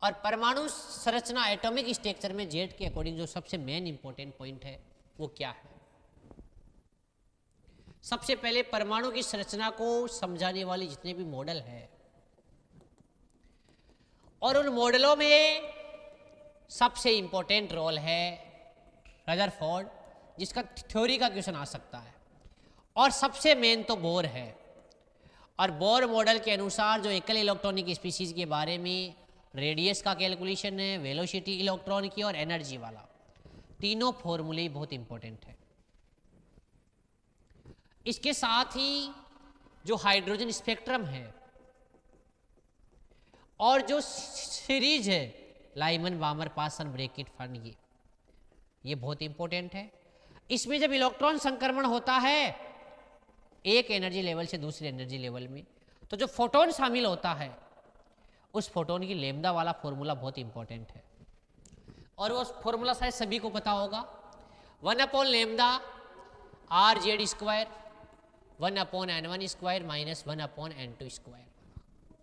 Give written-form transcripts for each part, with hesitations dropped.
और परमाणु संरचना एटॉमिक स्ट्रक्चर में जेड के अकॉर्डिंग जो सबसे मेन इंपॉर्टेंट पॉइंट है वो क्या है? सबसे पहले परमाणु की संरचना को समझाने वाले जितने भी मॉडल हैं और उन मॉडलों में सबसे इंपॉर्टेंट रोल है रदरफोर्ड, जिसका थ्योरी का क्वेश्चन आ सकता है, और सबसे मेन तो बोर है। और बोर मॉडल के अनुसार जो एकल इलेक्ट्रॉनिक स्पीशीज के बारे में रेडियस का कैलकुलेशन है, वेलोसिटी इलेक्ट्रॉन की और एनर्जी वाला, तीनों फॉर्मूले बहुत इंपॉर्टेंट है। इसके साथ ही जो हाइड्रोजन स्पेक्ट्रम है और जो सीरीज है लाइमन बामर पासन ब्रैकेट फर्न, ये बहुत इंपॉर्टेंट है। इसमें जब इलेक्ट्रॉन संक्रमण होता है एक एनर्जी लेवल से दूसरे एनर्जी लेवल में, तो जो फोटोन शामिल होता है उस फोटोन की लैम्डा वाला फॉर्मूला बहुत इंपॉर्टेंट है। और वो फॉर्मूला शायद सभी को पता होगा, 1 lambda are Z square 1/n1 square minus 1/n2 square.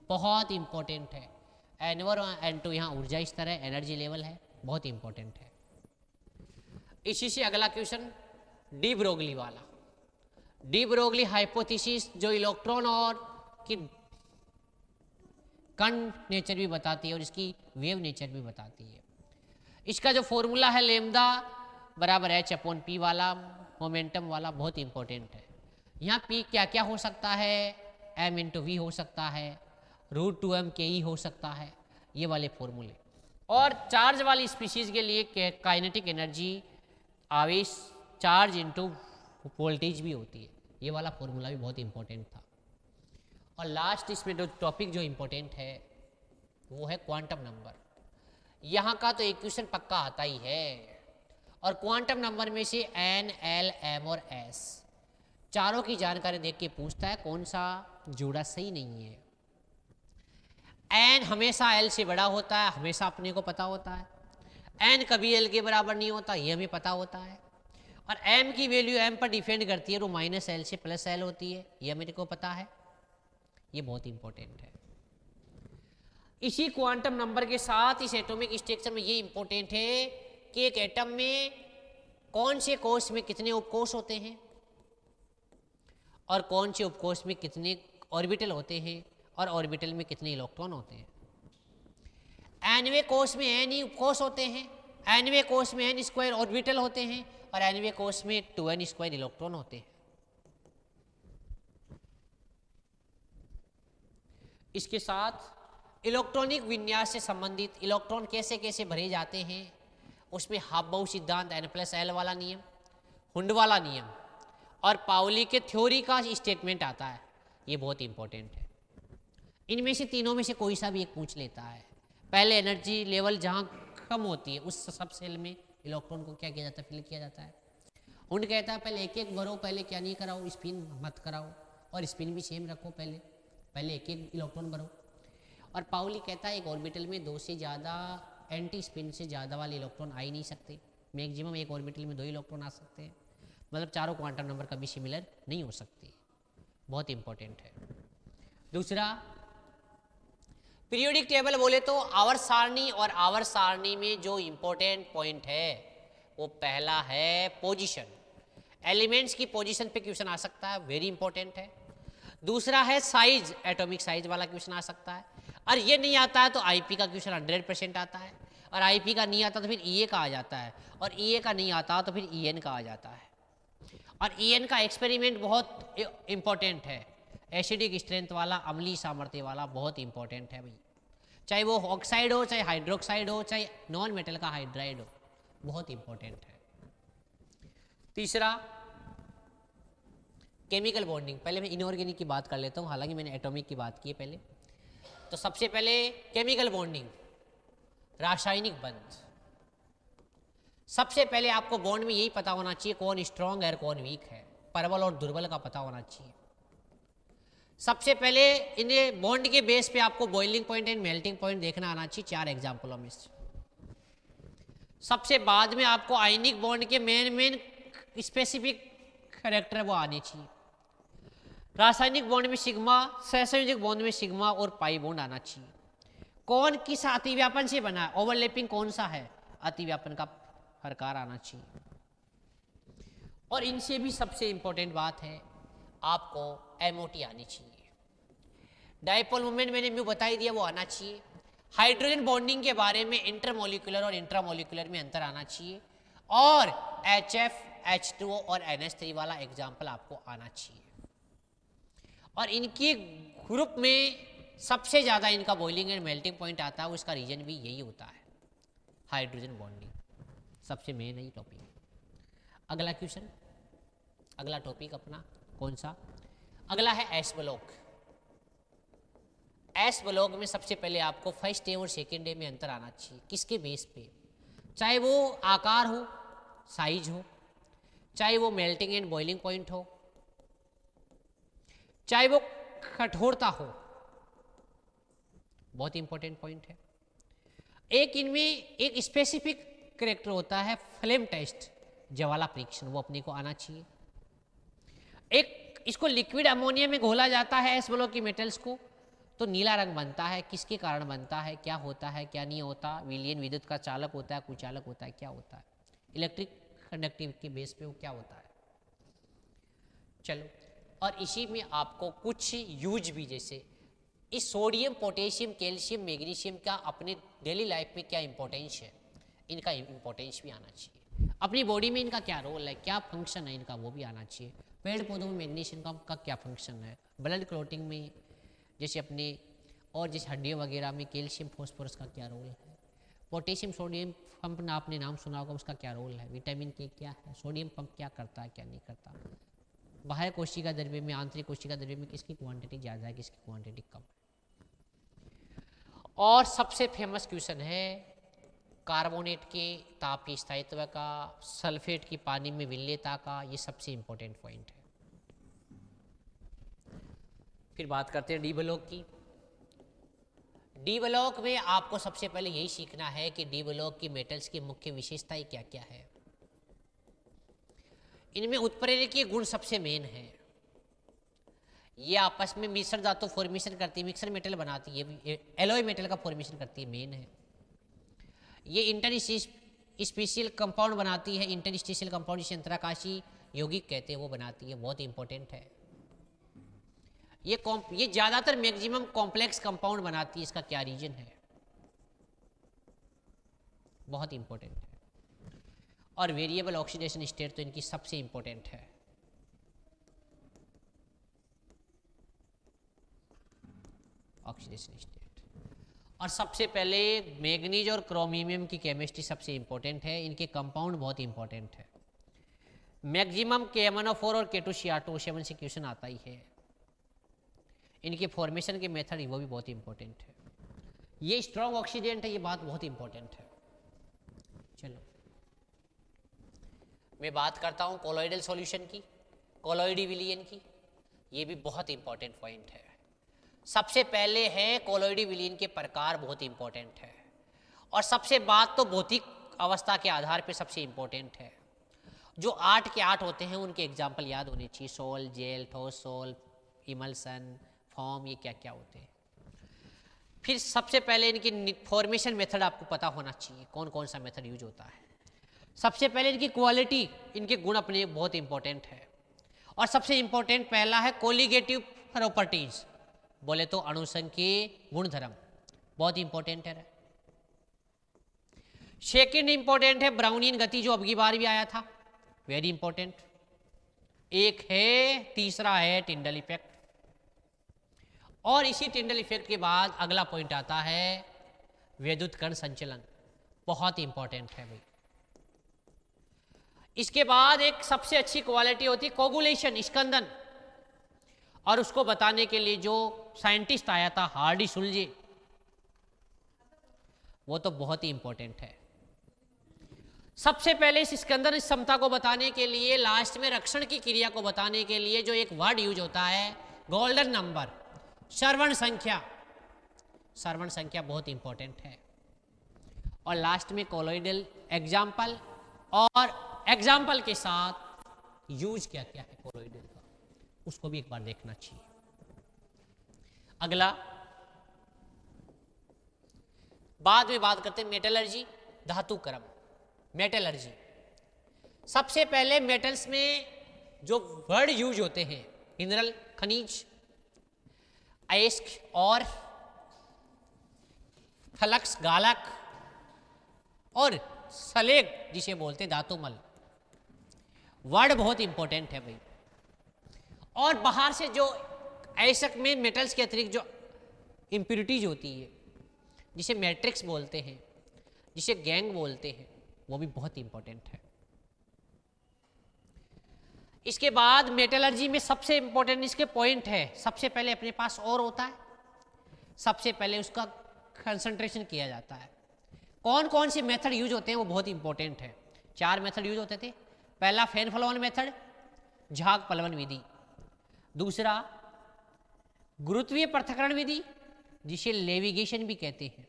बहुत इंपॉर्टेंट है। n1 और n2 यहाँ ऊर्जा स्तर है, एनर्जी लेवल है, बहुत इंपॉर्टेंट है। इसी से अगला क्वेश्चन डी ब्रोगली वाला, डी ब्रोगली हाइपोथेसिस जो इलेक्ट्रॉन और की कण नेचर भी बताती है और इसकी वेव नेचर भी बताती है। इसका जो फॉर्मूला है लैम्डा बराबर h/p वाला मोमेंटम वाला, बहुत इंपॉर्टेंट है। यहाँ p क्या क्या हो सकता है, m × v हो सकता है, √2m ke हो सकता है, ये वाले फॉर्मूले। और चार्ज वाली स्पीशीज के लिए काइनेटिक एनर्जी आवेश चार्ज इनटू वोल्टेज भी होती है, ये वाला फॉर्मूला भी बहुत इंपॉर्टेंट था। और लास्ट इसमें जो टॉपिक जो इंपॉर्टेंट है वो है क्वांटम नंबर। यहाँ का तो इक्वेशन पक्का आता ही है, और क्वांटम नंबर में से n, l, m और s चारों की जानकारी देख के पूछता है कौन सा जोड़ा सही नहीं है। n हमेशा l से बड़ा होता है, हमेशा अपने को पता होता है। n कभी l के बराबर नहीं होता, ये हमें पता होता है। और m की वैल्यू m पर डिपेंड करती है, वो -l से +l होती है, ये मेरे को पता है। ये बहुत इंपॉर्टेंट है। इसी क्वांटम नंबर के साथ इस एटॉमिक स्ट्रक्चर में ये इंपॉर्टेंट है कि एक एटम में कौन से कोश में कितने उपकोश होते हैं और कौन से उपकोश में कितने ऑर्बिटल होते हैं और ऑर्बिटल में कितने इलेक्ट्रॉन होते हैं। nवें कोश में n ही उपकोश होते हैं, nवें कोश में n स्क्वायर ऑर्बिटल होते हैं और nवें कोश में 2n स्क्वायर इलेक्ट्रॉन होते हैं। इसके साथ इलेक्ट्रॉनिक विन्यास से संबंधित इलेक्ट्रॉन कैसे कैसे भरे जाते हैं, उसमें हाफ-बाउ सिद्धांत, n+l वाला नियम, हुंड वाला नियम और पाउली के थ्योरी का स्टेटमेंट आता है, ये बहुत इंपॉर्टेंट है। इनमें से तीनों में से कोई सा भी एक पूछ लेता है। पहले एनर्जी लेवल जहाँ कम होती है उस सब सेल में इलेक्ट्रॉन को क्या किया जाता है, फिल किया जाता है। हुंड कहता है पहले एक एक भरो, पहले क्या नहीं कराओ, स्पिन मत कराओ और स्पिन भी सेम रखो, पहले एक एक इलेक्ट्रॉन भरो। और पाउली कहता है एक ऑर्बिटल में 2 से ज़्यादा एंटी स्पिन से ज़्यादा वाले इलेक्ट्रॉन आ ही नहीं सकते, मैक्सिमम एक ऑर्बिटल में 2 इलेक्ट्रॉन आ सकते हैं, मतलब चारों क्वांटम नंबर कभी सिमिलर नहीं हो सकते। बहुत इंपॉर्टेंट है। दूसरा पीरियोडिक टेबल बोले तो आवर्त सारणी, और आवर्त सारणी में जो इंपॉर्टेंट पॉइंट है वो पहला है पोजीशन, एलिमेंट्स की पोजीशन पे क्वेश्चन आ सकता है, वेरी इंपॉर्टेंट है। दूसरा है साइज, एटॉमिक साइज वाला क्वेश्चन आ सकता है, और ये नहीं आता है तो आईपी का क्वेश्चन 100% आता है, और आईपी का नहीं आता तो फिर ईए का आ जाता है, और ईए का नहीं आता तो फिर ईएन का आ जाता है। और ईएन का एक्सपेरिमेंट बहुत इंपॉर्टेंट है, एसिडिक स्ट्रेंथ वाला, अम्लीय सामर्थ्य वाला, बहुत इंपॉर्टेंट है भाई, चाहे वो ऑक्साइड हो, चाहे हाइड्रोक्साइड हो, चाहे नॉन मेटल का हाइड्राइड हो, बहुत इंपॉर्टेंट है। तीसरा केमिकल बॉन्डिंग, पहले मैं इनऑर्गेनिक की बात कर लेता हूँ, हालांकि मैंने एटॉमिक की बात की है पहले। तो सबसे पहले केमिकल बॉन्डिंग, रासायनिक बंध। सबसे पहले आपको बॉन्ड में यही पता होना चाहिए कौन स्ट्रांग है और कौन वीक है, प्रबल और दुर्बल का पता होना चाहिए। सबसे पहले इन बॉन्ड के बेस पे आपको boiling point and melting point देखना आना चाहिए 4 एग्जाम्पलों में से। सबसे बाद में आपको आयनिक बॉन्ड के मेन स्पेसिफिक कैरेक्टर वो आने चाहिए। रासायनिक बॉन्ड में सिग्मा, सहसंयोजक बॉन्ड में सिग्मा और पाई बॉन्ड आना चाहिए। कौन किस अतिव्यापन से बना है, ओवरलैपिंग कौन सा है, अतिव्यापन का प्रकार आना चाहिए। और इनसे भी सबसे इंपॉर्टेंट बात है, आपको एमओटी आनी चाहिए। डायपोल मोमेंट मैंने म्यू बता ही दिया, वो आना चाहिए। हाइड्रोजन बॉन्डिंग के बारे में इंटरमोलिकुलर और इंट्रामोलिकुलर में अंतर आना चाहिए। और HF, H2O और NH3 वाला एग्जाम्पल आपको आना चाहिए। और इनके ग्रुप में सबसे ज़्यादा इनका बॉइलिंग एंड मेल्टिंग पॉइंट आता है, उसका रीजन भी यही होता है, हाइड्रोजन बॉन्डिंग सबसे मेन है ये टॉपिक। अगला क्वेश्चन, अगला टॉपिक अपना कौन सा, अगला है एस ब्लॉक। एस ब्लॉक में सबसे पहले आपको फर्स्ट डे और सेकेंड डे में अंतर आना चाहिए। किसके बेस पे, चाहे वो आकार हो, साइज हो, चाहे वो मेल्टिंग एंड बॉइलिंग पॉइंट हो, चाहे वो कठोरता हो, बहुत इंपॉर्टेंट पॉइंट है। एक इनमें एक स्पेसिफिक कैरेक्टर होता है फ्लेम टेस्ट, ज्वाला परीक्षण, वो अपने को आना चाहिए। एक इसको लिक्विड अमोनिया में घोला जाता है एस ब्लॉक की मेटल्स को, तो नीला रंग बनता है। किसके कारण बनता है, क्या होता है, क्या नहीं होता, विलयन विद्युत का चालक होता है, कुचालक होता है, क्या होता है, इलेक्ट्रिक कंडक्टिव के बेस पे वो क्या होता है। चलो, और इसी में आपको कुछ यूज भी, जैसे इस सोडियम, पोटेशियम, कैल्शियम, मैग्नीशियम का अपने डेली लाइफ में क्या इंपॉर्टेंस है, इनका इंपॉर्टेंस भी आना चाहिए। अपनी बॉडी में इनका क्या रोल है, क्या फंक्शन है इनका, वो भी आना चाहिए। पेड़ पौधों में मैग्नीशियम का क्या फंक्शन है, ब्लड क्लॉटिंग में जैसे अपने, और जैसे हड्डियों वगैरह में कैल्शियम फॉस्फोरस का क्या रोल है, पोटेशियम सोडियम पंप आपने नाम सुना होगा, उसका क्या रोल है, विटामिन के क्या है, सोडियम पंप क्या करता है, क्या नहीं करता, बाह्य कोशिका द्रव्य में, आंतरिक कोशिका द्रव्य में किसकी क्वांटिटी ज़्यादा है, किसकी क्वांटिटी कम है। और सबसे फेमस क्वेश्चन है कार्बोनेट के ताप की स्थायित्व का, सल्फेट की पानी में विलेयता का, ये सबसे इंपॉर्टेंट पॉइंट है। फिर बात करते हैं डी ब्लॉक की। डी ब्लॉक में आपको सबसे पहले यही सीखना है कि डी ब्लॉक की मेटल्स की मुख्य विशेषताएं क्या क्या है। इनमें उत्प्रेरकीय गुण सबसे मेन है, ये आपस में मिश्र धातु फॉर्मेशन करती है, मिक्सर मेटल बनाती है, एलॉय मेटल का फॉर्मेशन करती है, मेन है। ये इंटरस्पेशियल कंपाउंड बनाती है, इंटरस्पेशियल कंपाउंड जिसे अंतराकाशी यौगिक कहते हैं वो बनाती है, बहुत इंपॉर्टेंट है। ये ज़्यादातर मैक्सिमम कॉम्प्लेक्स कंपाउंड बनाती है, इसका क्या रीजन है, बहुत इंपॉर्टेंट है। और वेरिएबल ऑक्सीडेशन स्टेट तो इनकी सबसे इंपॉर्टेंट है। ऑक्सीडेशन स्टेट, और सबसे पहले मैग्नीज और क्रोमियम की केमिस्ट्री सबसे इंपॉर्टेंट है, इनके कंपाउंड बहुत इंपॉर्टेंट है। मैक्सिमम KMnO4 और K2Cr2O7 से क्वेश्चन आता ही है। इनके फॉर्मेशन के मेथड वो भी बहुत इंपॉर्टेंट है। ये स्ट्रॉन्ग ऑक्सीडेंट है, ये बात बहुत इंपॉर्टेंट है। चलो, मैं बात करता हूँ कोलॉइडल सॉल्यूशन की, कोलॉइडी विलयन की, ये भी बहुत इंपॉर्टेंट पॉइंट है। सबसे पहले है कोलॉइडी विलयन के प्रकार, बहुत इंपॉर्टेंट है। और सबसे बात तो भौतिक अवस्था के आधार पे सबसे इंपॉर्टेंट है। जो 8 के 8 होते हैं उनके एग्जाम्पल याद होने चाहिए, सोल, जेल, ठोस, सोल, इमल्सन, फॉर्म, ये क्या क्या होते हैं। फिर सबसे पहले इनकी फॉर्मेशन मेथड आपको पता होना चाहिए, कौन कौन सा मेथड यूज होता है। सबसे पहले इनकी क्वालिटी, इनके गुण अपने बहुत इंपॉर्टेंट है। और सबसे इंपॉर्टेंट पहला है कोलिगेटिव प्रॉपर्टीज, बोले तो अणुसंख्यीय गुणधर्म, बहुत इंपॉर्टेंट है। सेकेंड इंपॉर्टेंट है ब्राउनियन गति, जो अब की बार भी आया था, वेरी इंपॉर्टेंट। एक है, तीसरा है टिंडल इफेक्ट। और इसी टिंडल इफेक्ट के बाद अगला पॉइंट आता है वैद्युत कण संचलन, बहुत इंपॉर्टेंट है भाई। इसके बाद एक सबसे अच्छी क्वालिटी होती है कोगुलेशन, स्कंदन, और उसको बताने के लिए जो साइंटिस्ट आया था हार्डी सुल्जे, वो तो बहुत ही इंपॉर्टेंट है। सबसे पहले इस स्कंदन क्षमता को बताने के लिए, लास्ट में रक्षण की क्रिया को बताने के लिए जो एक वर्ड यूज होता है, गोल्डन नंबर, श्रवण संख्या, श्रवण संख्या बहुत इंपॉर्टेंट है। और लास्ट में कोलॉइडल एग्जाम्पल, और एग्जाम्पल के साथ यूज क्या क्या है कोलॉइडल का, उसको भी एक बार देखना चाहिए। अगला बाद में बात करते हैं मेटलर्जी, धातु कर्म। मेटलर्जी, सबसे पहले मेटल्स में जो वर्ड यूज होते हैं, मिनरल खनिज, अयस्क और फ्लक्स गालक और सलेग जिसे बोलते हैं धातुमल, वर्ड बहुत इंपॉर्टेंट है भाई। और बाहर से जो अयस्क में मेटल्स के अतिरिक्त जो इम्प्योरिटीज होती है, जिसे मैट्रिक्स बोलते हैं, जिसे गैंग बोलते हैं, वो भी बहुत इंपॉर्टेंट है। इसके बाद मेटलर्जी में सबसे इंपॉर्टेंट इसके पॉइंट है, सबसे पहले अपने पास और होता है, सबसे पहले उसका कंसंट्रेशन किया जाता है। कौन कौन से मेथड यूज होते हैं वो बहुत इंपॉर्टेंट है। 4 मेथड यूज होते थे। पहला फैन फलोवन मेथड, झाग पलवन विधि। दूसरा गुरुत्वीय पृथक्करण विधि, जिसे लेविगेशन भी कहते हैं।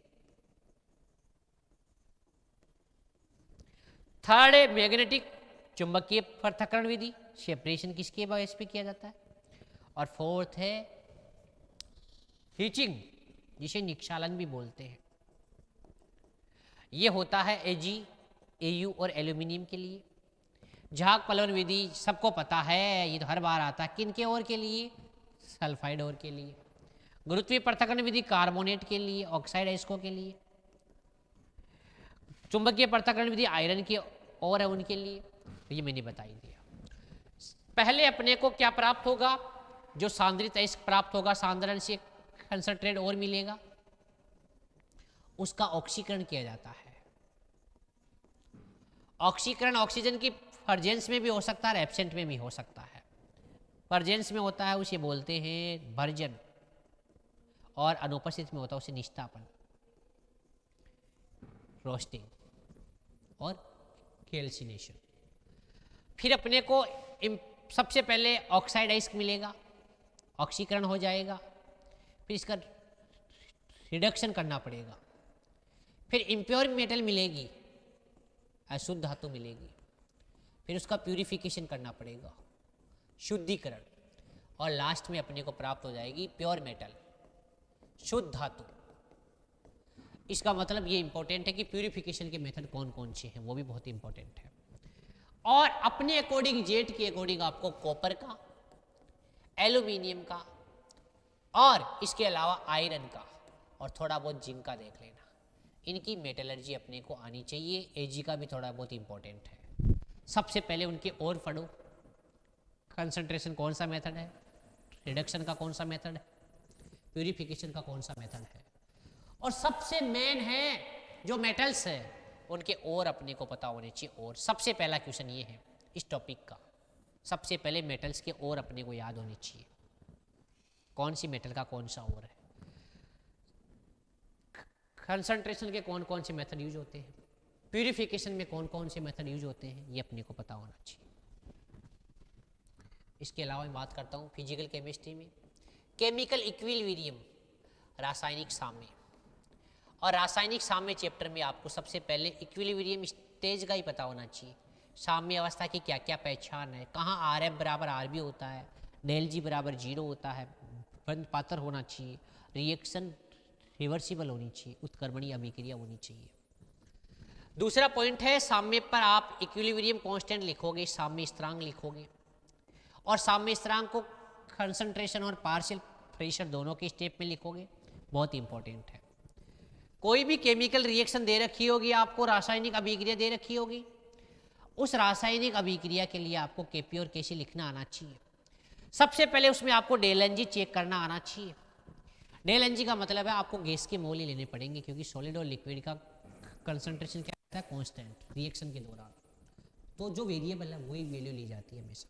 थर्ड मैग्नेटिक चुंबकीय पृथक्करण विधि, सेपरेशन किसके बेस पे किया जाता है। और फोर्थ है हीचिंग, जिसे निक्षालन भी बोलते हैं। ये होता है Ag, Au और एल्यूमिनियम के लिए। झाग पलवन विधि सबको पता है, ये तो हर बार आता है। किन के और के लिए? सल्फाइड और के लिए। गुरुत्वीय पृथक्करण विधि कार्बोनेट के लिए, ऑक्साइड अयस्कों के लिए। चुंबकीय पृथक्करण विधि आयरन की और है उनके लिए। ये मैंने बता ही दिया। पहले अपने को क्या प्राप्त होगा? जो सांद्रित अयस्क प्राप्त होगा, सांद्रण से कंसंट्रेट और मिलेगा, उसका ऑक्सीकरण किया जाता है। ऑक्सीकरण ऑक्सीजन की प्रेजेंस में भी हो सकता है, एब्सेंट में भी हो सकता है। प्रेजेंस में होता है उसे बोलते हैं भर्जन, और अनुपस्थित में होता है उसे निष्ठापन, रोस्टिंग और कैल्सिनेशन। फिर अपने को सबसे पहले ऑक्साइड अयस्क मिलेगा, ऑक्सीकरण हो जाएगा, फिर इसका रिडक्शन करना पड़ेगा। फिर इम्प्योर मेटल मिलेगी, अशुद्ध धातु मिलेगी, फिर उसका प्यूरिफिकेशन करना पड़ेगा, शुद्धिकरण, और लास्ट में अपने को प्राप्त हो जाएगी प्योर मेटल, शुद्ध धातु। इसका मतलब ये इंपॉर्टेंट है कि प्यूरिफिकेशन के मेथड कौन कौन से हैं, वो भी बहुत इंपॉर्टेंट है। और अपने अकॉर्डिंग, जेट के अकॉर्डिंग आपको कॉपर का, एल्यूमिनियम का, और इसके अलावा आयरन का और थोड़ा बहुत जिंक का देख लेना। इनकी मेटलर्जी अपने को आनी चाहिए। Ag का भी थोड़ा बहुत इंपॉर्टेंट है। सबसे पहले उनके और पढ़ो, कंसंट्रेशन कौन सा मेथड है, रिडक्शन का कौन सा मेथड है, प्यूरिफिकेशन का कौन सा मेथड है, और सबसे मेन है जो मेटल्स है उनके और अपने को पता होने चाहिए। और सबसे पहला क्वेश्चन ये है इस टॉपिक का, सबसे पहले मेटल्स के और अपने को याद होने चाहिए, कौन सी मेटल का कौन सा और है, कंसंट्रेशन के कौन कौन से मेथड यूज होते हैं, प्यूरिफिकेशन में कौन कौन से मेथड यूज होते हैं, ये अपने को पता होना चाहिए। इसके अलावा मैं बात करता हूँ फिजिकल केमिस्ट्री में केमिकल इक्विलिब्रियम, रासायनिक साम्य। और रासायनिक साम्य चैप्टर में आपको सबसे पहले इक्विलिब्रियम स्टेज का ही पता होना चाहिए। साम्य अवस्था की क्या क्या पहचान है, कहाँ Rf बराबर Rb होता है, डेल G बराबर 0 होता है, बंद पात्र होना चाहिए, रिएक्शन रिवर्सिबल होनी चाहिए, उत्क्रमणीय अभिक्रिया होनी चाहिए। दूसरा पॉइंट है साम्य पर आप इक्विलिब्रियम कांस्टेंट लिखोगे, साम्य स्थिरांक लिखोगे, और साम्य स्थिरांक को कंसंट्रेशन और पार्शियल प्रेशर दोनों के स्टेप में लिखोगे, बहुत इंपॉर्टेंट है। कोई भी केमिकल रिएक्शन दे रखी होगी आपको, रासायनिक अभिक्रिया दे रखी होगी, उस रासायनिक अभिक्रिया के लिए आपको केपी और केसी लिखना आना चाहिए। सबसे पहले उसमें आपको डेल एन जी चेक करना आना चाहिए। डेल एन जी का मतलब है आपको गैस के मोल ही लेने पड़ेंगे, क्योंकि सॉलिड और लिक्विड का कंसंट्रेशन क्या होता है, कांस्टेंट रिएक्शन के दौरान, तो जो वेरिएबल है वही वैल्यू ली जाती है हमेशा।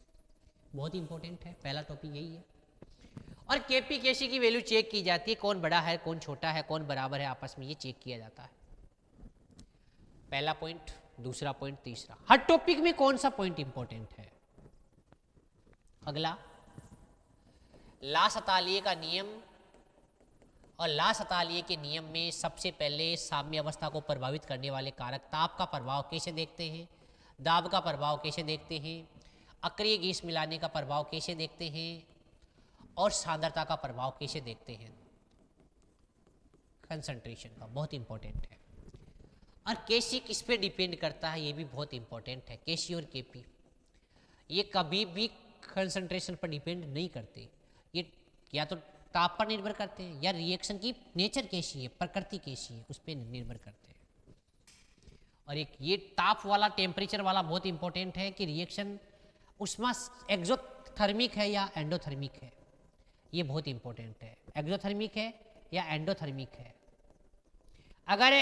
बहुत इंपॉर्टेंट है, पहला टॉपिक यही है। और केपी केसी की वैल्यू चेक की जाती है, कौन बड़ा है कौन छोटा है कौन बराबर है आपस में, ये चेक किया जाता है। पहला पॉइंट, दूसरा पॉइंट, तीसरा। हर टॉपिक में कौन सा पॉइंट इंपॉर्टेंट है। अगला ला सतालिए का नियम, और ला सतालिए के नियम में सबसे पहले साम्य अवस्था को प्रभावित करने वाले कारक, ताप का प्रभाव कैसे देखते हैं, दाब का प्रभाव कैसे देखते हैं, अक्रिय गैस मिलाने का प्रभाव कैसे देखते हैं, और सांद्रता का प्रभाव कैसे देखते हैं। कंसंट्रेशन का, बहुत इंपॉर्टेंट है। और केसी किस पे डिपेंड करता है, ये भी बहुत इंपॉर्टेंट है। केसी और केपी ये कभी भी कंसंट्रेशन पर डिपेंड नहीं करते, ये या तो ताप पर निर्भर करते हैं या रिएक्शन की नेचर कैसी है, प्रकृति कैसी है, उस पर निर्भर करते हैं। और एक ये ताप वाला, टेम्परेचर वाला बहुत इंपॉर्टेंट है कि रिएक्शन उसमें एक्सोथर्मिक है या एंडोथर्मिक है, ये बहुत इंपॉर्टेंट है। एक्सोथर्मिक है या एंडोथर्मिक है। अगर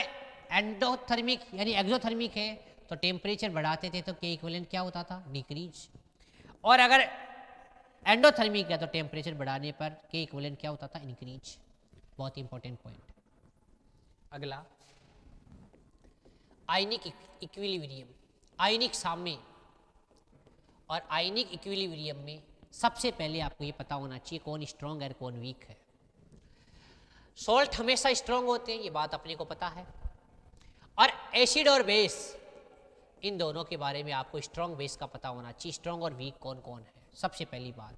एंडोथर्मिक यानी एक्सोथर्मिक है तो टेम्परेचर बढ़ाते थे तो के इक्विवेलेंट क्या होता था, डिक्रीज। और अगर एंडोथर्मिक है तो टेम्परेचर बढ़ाने पर के इक्विवेलेंट क्या होता था, इंक्रीज। बहुत इंपॉर्टेंट पॉइंट। अगला आयनिक इक्विलिब्रियम, आयनिक साम्य। और आयनिक इक्विलिब्रियम में सबसे पहले आपको ये पता होना चाहिए कौन स्ट्रॉन्ग है कौन वीक है। सॉल्ट हमेशा स्ट्रॉन्ग होते हैं, ये बात अपने को पता है। और एसिड और बेस, इन दोनों के बारे में आपको स्ट्रॉन्ग बेस का पता होना चाहिए, स्ट्रॉन्ग और वीक कौन कौन है। सबसे पहली बात,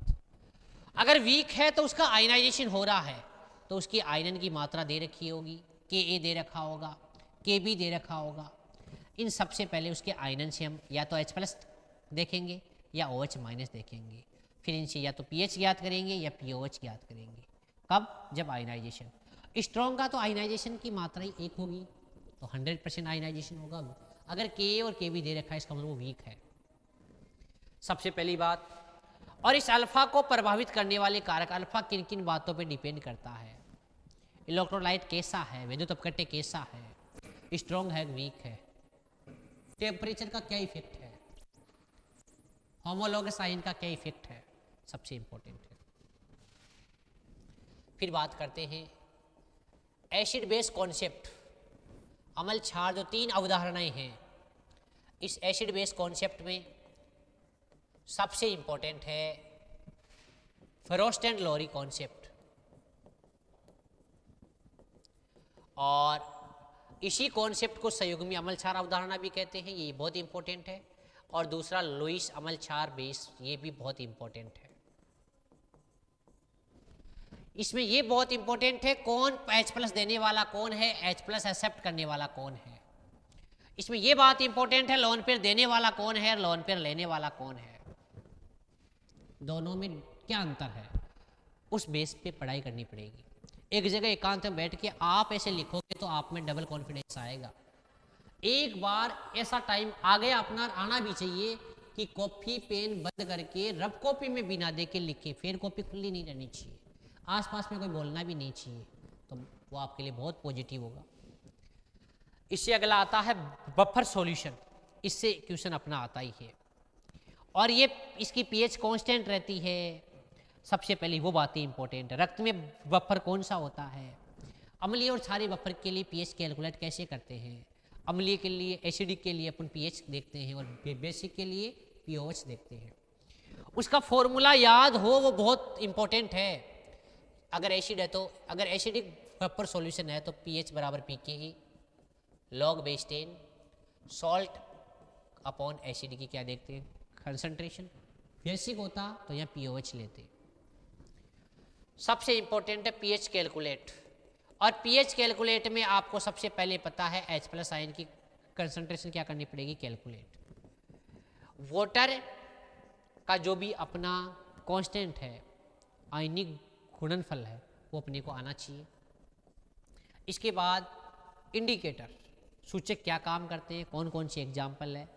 अगर वीक है तो उसका आयनाइजेशन हो रहा है तो उसकी आयरन की मात्रा दे रखी होगी, के दे रखा होगा, के बी दे रखा होगा। इन सबसे पहले उसके आयरन से हम या तो H+ देखेंगे या OH- देखेंगे। फिर इनसे या तो pH ज्ञात करेंगे या pOH ज्ञात करेंगे। कब, जब आयनाइजेशन। स्ट्रॉन्ग का तो आयनाइजेशन की मात्रा ही 1 होगी तो 100% आयनाइजेशन होगा। अगर के और के बी दे रखा है इसका मतलब वो वीक है, सबसे पहली बात। और इस अल्फा को प्रभावित करने वाले कारक, अल्फा किन किन बातों पे डिपेंड करता है। इलेक्ट्रोलाइट कैसा है, विद्युत अपकट्य कैसा है, स्ट्रॉन्ग है वीक है, टेम्परेचर का क्या इफेक्ट है, होमोलॉगस आयन का क्या इफेक्ट है, सबसे इंपॉर्टेंट है। फिर बात करते हैं एसिड बेस कॉन्सेप्ट, अम्ल क्षार, जो 3 अवधारणाएं हैं इस एसिड बेस कॉन्सेप्ट में। सबसे इंपॉर्टेंट है फ्रोस्ट एंड लोरी कॉन्सेप्ट, और इसी कॉन्सेप्ट को संयुग्मी अम्ल क्षार अवधारणा भी कहते हैं, ये बहुत इंपॉर्टेंट है। और दूसरा लुईस अम्ल क्षार बेस, ये भी बहुत इंपॉर्टेंट है। इसमें ये बहुत इंपॉर्टेंट है कौन H+ देने वाला कौन है, H+ एक्सेप्ट करने वाला कौन है। इसमें ये बात इंपॉर्टेंट है लोन पेयर देने वाला कौन है और लोन पेयर लेने वाला कौन है, दोनों में क्या अंतर है, उस बेस पे पढ़ाई करनी पड़ेगी। एक जगह एकांत में बैठ के आप ऐसे लिखोगे तो आप में डबल कॉन्फिडेंस आएगा। एक बार ऐसा टाइम आ गया, अपना आना भी चाहिए कि कॉपी पेन बंद करके रफ कॉपी में बिना दे के लिखे, फिर कॉपी खुली नहीं रहनी चाहिए, आसपास में कोई बोलना भी नहीं चाहिए, तो वो आपके लिए बहुत पॉजिटिव होगा। इससे अगला आता है बफर सॉल्यूशन, इससे क्वेश्चन अपना आता ही है। और ये इसकी पीएच कांस्टेंट रहती है, सबसे पहले वो बातें इंपॉर्टेंट है। रक्त में बफर कौन सा होता है, अम्लीय और क्षारीय बफर के लिए पीएच कैलकुलेट कैसे करते हैं। अम्लीय के लिए, एसिडिक के लिए अपन पीएच देखते हैं और बेसिक के लिए पीओएच देखते हैं। उसका फॉर्मूला याद हो, वो बहुत इंपॉर्टेंट है। अगर एसिड है तो, अगर एसिडिक बफर सॉल्यूशन है तो पीएच बराबर pKe log base 10 salt upon acid की क्या देखते हैं, कंसंट्रेशन। बेसिक होता तो यहाँ पीओएच लेते। सबसे इंपॉर्टेंट है पीएच कैलकुलेट, और पीएच कैलकुलेट में आपको सबसे पहले पता है H+ आयन की कंसंट्रेशन क्या करनी पड़ेगी, कैलकुलेट। वाटर का जो भी अपना कांस्टेंट है, आयनिक गुणनफल है, वो अपने को आना चाहिए। इसके बाद इंडिकेटर, सूचक क्या काम करते हैं, कौन कौन सी एग्जाम्पल है,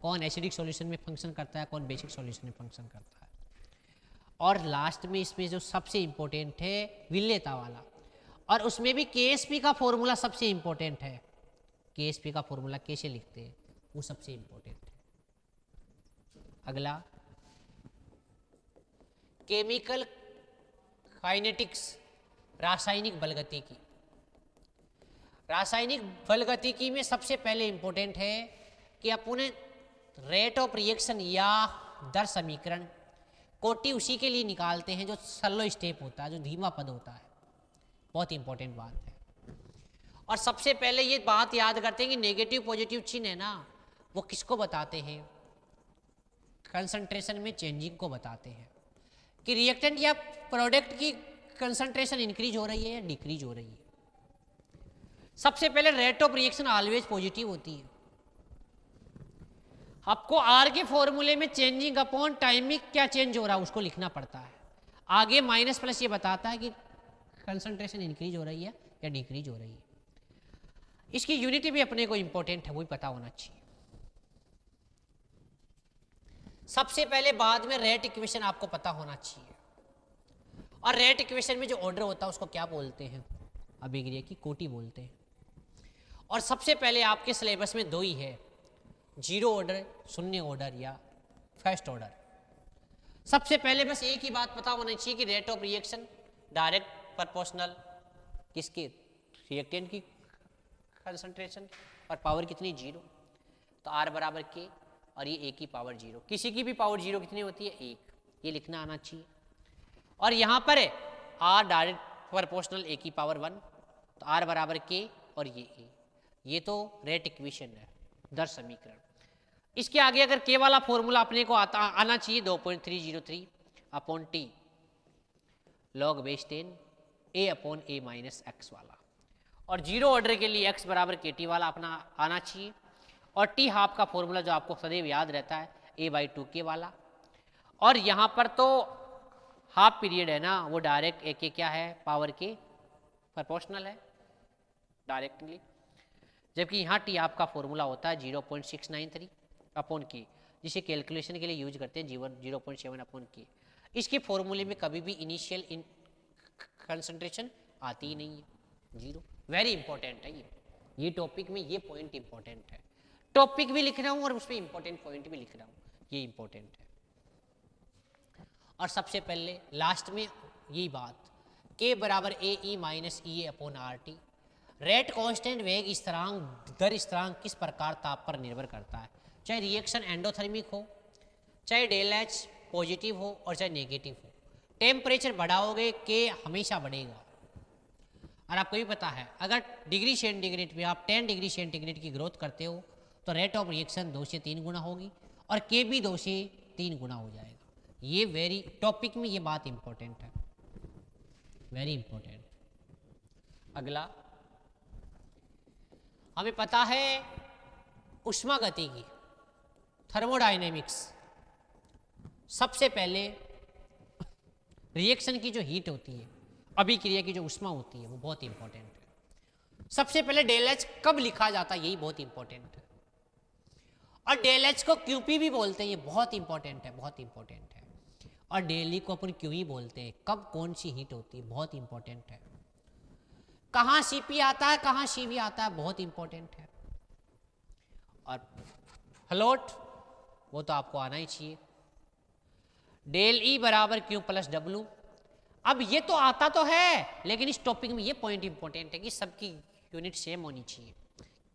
कौन एसिडिक सॉल्यूशन में फंक्शन करता है, कौन बेसिक सॉल्यूशन में फंक्शन करता है। और लास्ट में इसमें जो सबसे इंपॉर्टेंट है विलेयता वाला, और उसमें भी केएसपी का फॉर्मूला सबसे इंपॉर्टेंट है। केएसपी का फॉर्मूला कैसे लिखते हैं वो सबसे इंपॉर्टेंट है। अगला केमिकल काइनेटिक्स, रासायनिक बलगतिकी। रासायनिक बलगतिकी में सबसे पहले इंपॉर्टेंट है कि अपने रेट ऑफ रिएक्शन या दर समीकरण कोटि उसी के लिए निकालते हैं जो स्लो स्टेप होता है, जो धीमा पद होता है। बहुत इंपॉर्टेंट बात है। और सबसे पहले ये बात याद करते हैं कि नेगेटिव पॉजिटिव चिन्ह है ना, वो किसको बताते हैं, कंसंट्रेशन में चेंजिंग को बताते हैं कि रिएक्टेंट या प्रोडक्ट की कंसंट्रेशन इंक्रीज हो रही है या डिक्रीज हो रही है। सबसे पहले rate of reaction always positive होती है। आपको आर के फॉर्मूले में चेंजिंग अपॉन टाइमिंग क्या चेंज हो रहा है उसको लिखना पड़ता है। आगे माइनस प्लस ये बताता है कि कंसंट्रेशन इंक्रीज हो रही है या डिक्रीज हो रही है। इसकी यूनिटी भी अपने को इंपॉर्टेंट है, वो भी पता होना चाहिए। सबसे पहले बाद में रेट इक्वेशन आपको पता होना चाहिए, और रेट इक्वेशन में जो ऑर्डर होता है उसको क्या बोलते हैं, अभिक्रिया की कोटि बोलते हैं। और सबसे पहले आपके सिलेबस में दो ही है, जीरो ऑर्डर, शून्य ऑर्डर या फर्स्ट ऑर्डर। सबसे पहले बस एक ही बात पता होनी चाहिए कि rate of reaction direct proportional किसके, रिएक्टेंट की कंसंट्रेशन, और पावर कितनी, जीरो। तो आर बराबर के, और ये ए की पावर जीरो, किसी की भी पावर जीरो कितनी होती है, एक, ये लिखना आना चाहिए। और यहाँ पर है आर डायरेक्ट प्रोपोर्शनल ए की पावर वन, तो आर बराबर के और ये ए, ये तो रेट इक्वेशन है, दर समीकरण। इसके आगे अगर के वाला फॉर्मूला अपने को आना चाहिए 2.303 अपॉन टी लॉग बेस 10 ए अपॉन ए माइनस एक्स वाला, और जीरो ऑर्डर के लिए x बराबर के टी वाला अपना आना चाहिए, और टी हाफ का फॉर्मूला जो आपको सदैव याद रहता है a/2k वाला। और यहाँ पर तो हाफ पीरियड है ना, वो डायरेक्ट ए के क्या है, पावर के प्रोपोर्शनल है डायरेक्टली, जबकि यहाँ टी हाफ का फॉर्मूला होता है 0.693 अपॉन के, जिसे कैलकुलेशन के लिए यूज करते हैं 0.7 अपॉन के। इसके फॉर्मूले में कभी भी इनिशियल कंसंट्रेशन आती ही नहीं है, जीरो। वेरी इंपॉर्टेंट है ये टॉपिक में ये पॉइंट इंपॉर्टेंट है। टॉपिक भी लिख रहा हूँ और उसमें इंपॉर्टेंट पॉइंट भी लिख रहा हूँ, ये इंपॉर्टेंट है। और सबसे पहले लास्ट में यही बात, के बराबर A E minus E A upon R T. Rate constant वेग स्थिरांक दर स्थिरांक किस प्रकार ताप पर निर्भर करता है, चाहे रिएक्शन एंडोथर्मिक हो, चाहे डेल एच पॉजिटिव हो और चाहे नेगेटिव हो। टेम्परेचर बढ़ाओगे के हमेशा बढ़ेगा। और आपको भी पता है अगर डिग्री सेंटीग्रेड में आप 10 डिग्री सेंटीग्रेड की ग्रोथ करते हो तो रेट ऑफ रिएक्शन 2 से 3 गुना होगी, और के भी 2 से 3 गुना हो जाएगा। ये वेरी टॉपिक में ये बात इंपॉर्टेंट है, वेरी इंपॉर्टेंट। अगला हमें पता है ऊष्मा गति की, थर्मोडायनेमिक्स। सबसे पहले रिएक्शन की जो हीट होती है, अभिक्रिया की जो ऊष्मा होती है, वो बहुत इंपॉर्टेंट है। सबसे पहले डेल एच कब लिखा जाता है, यही बहुत इंपॉर्टेंट है। और डेल एच को क्यूपी भी बोलते हैं, ये बहुत इंपॉर्टेंट है, बहुत इंपॉर्टेंट है। और डेली को अपन क्यू ही बोलते हैं, कब कौन सी हीट होती है, बहुत इंपॉर्टेंट है। कहाँ सीपी आता है, कहाँ सीवी आता है, बहुत इंपॉर्टेंट है। और फ्लोट वो तो आपको आना ही चाहिए, डेल ई बराबर क्यू प्लस डब्ल्यू। अब ये तो आता तो है, लेकिन इस टॉपिक में ये पॉइंट इंपॉर्टेंट है कि सबकी यूनिट सेम होनी चाहिए।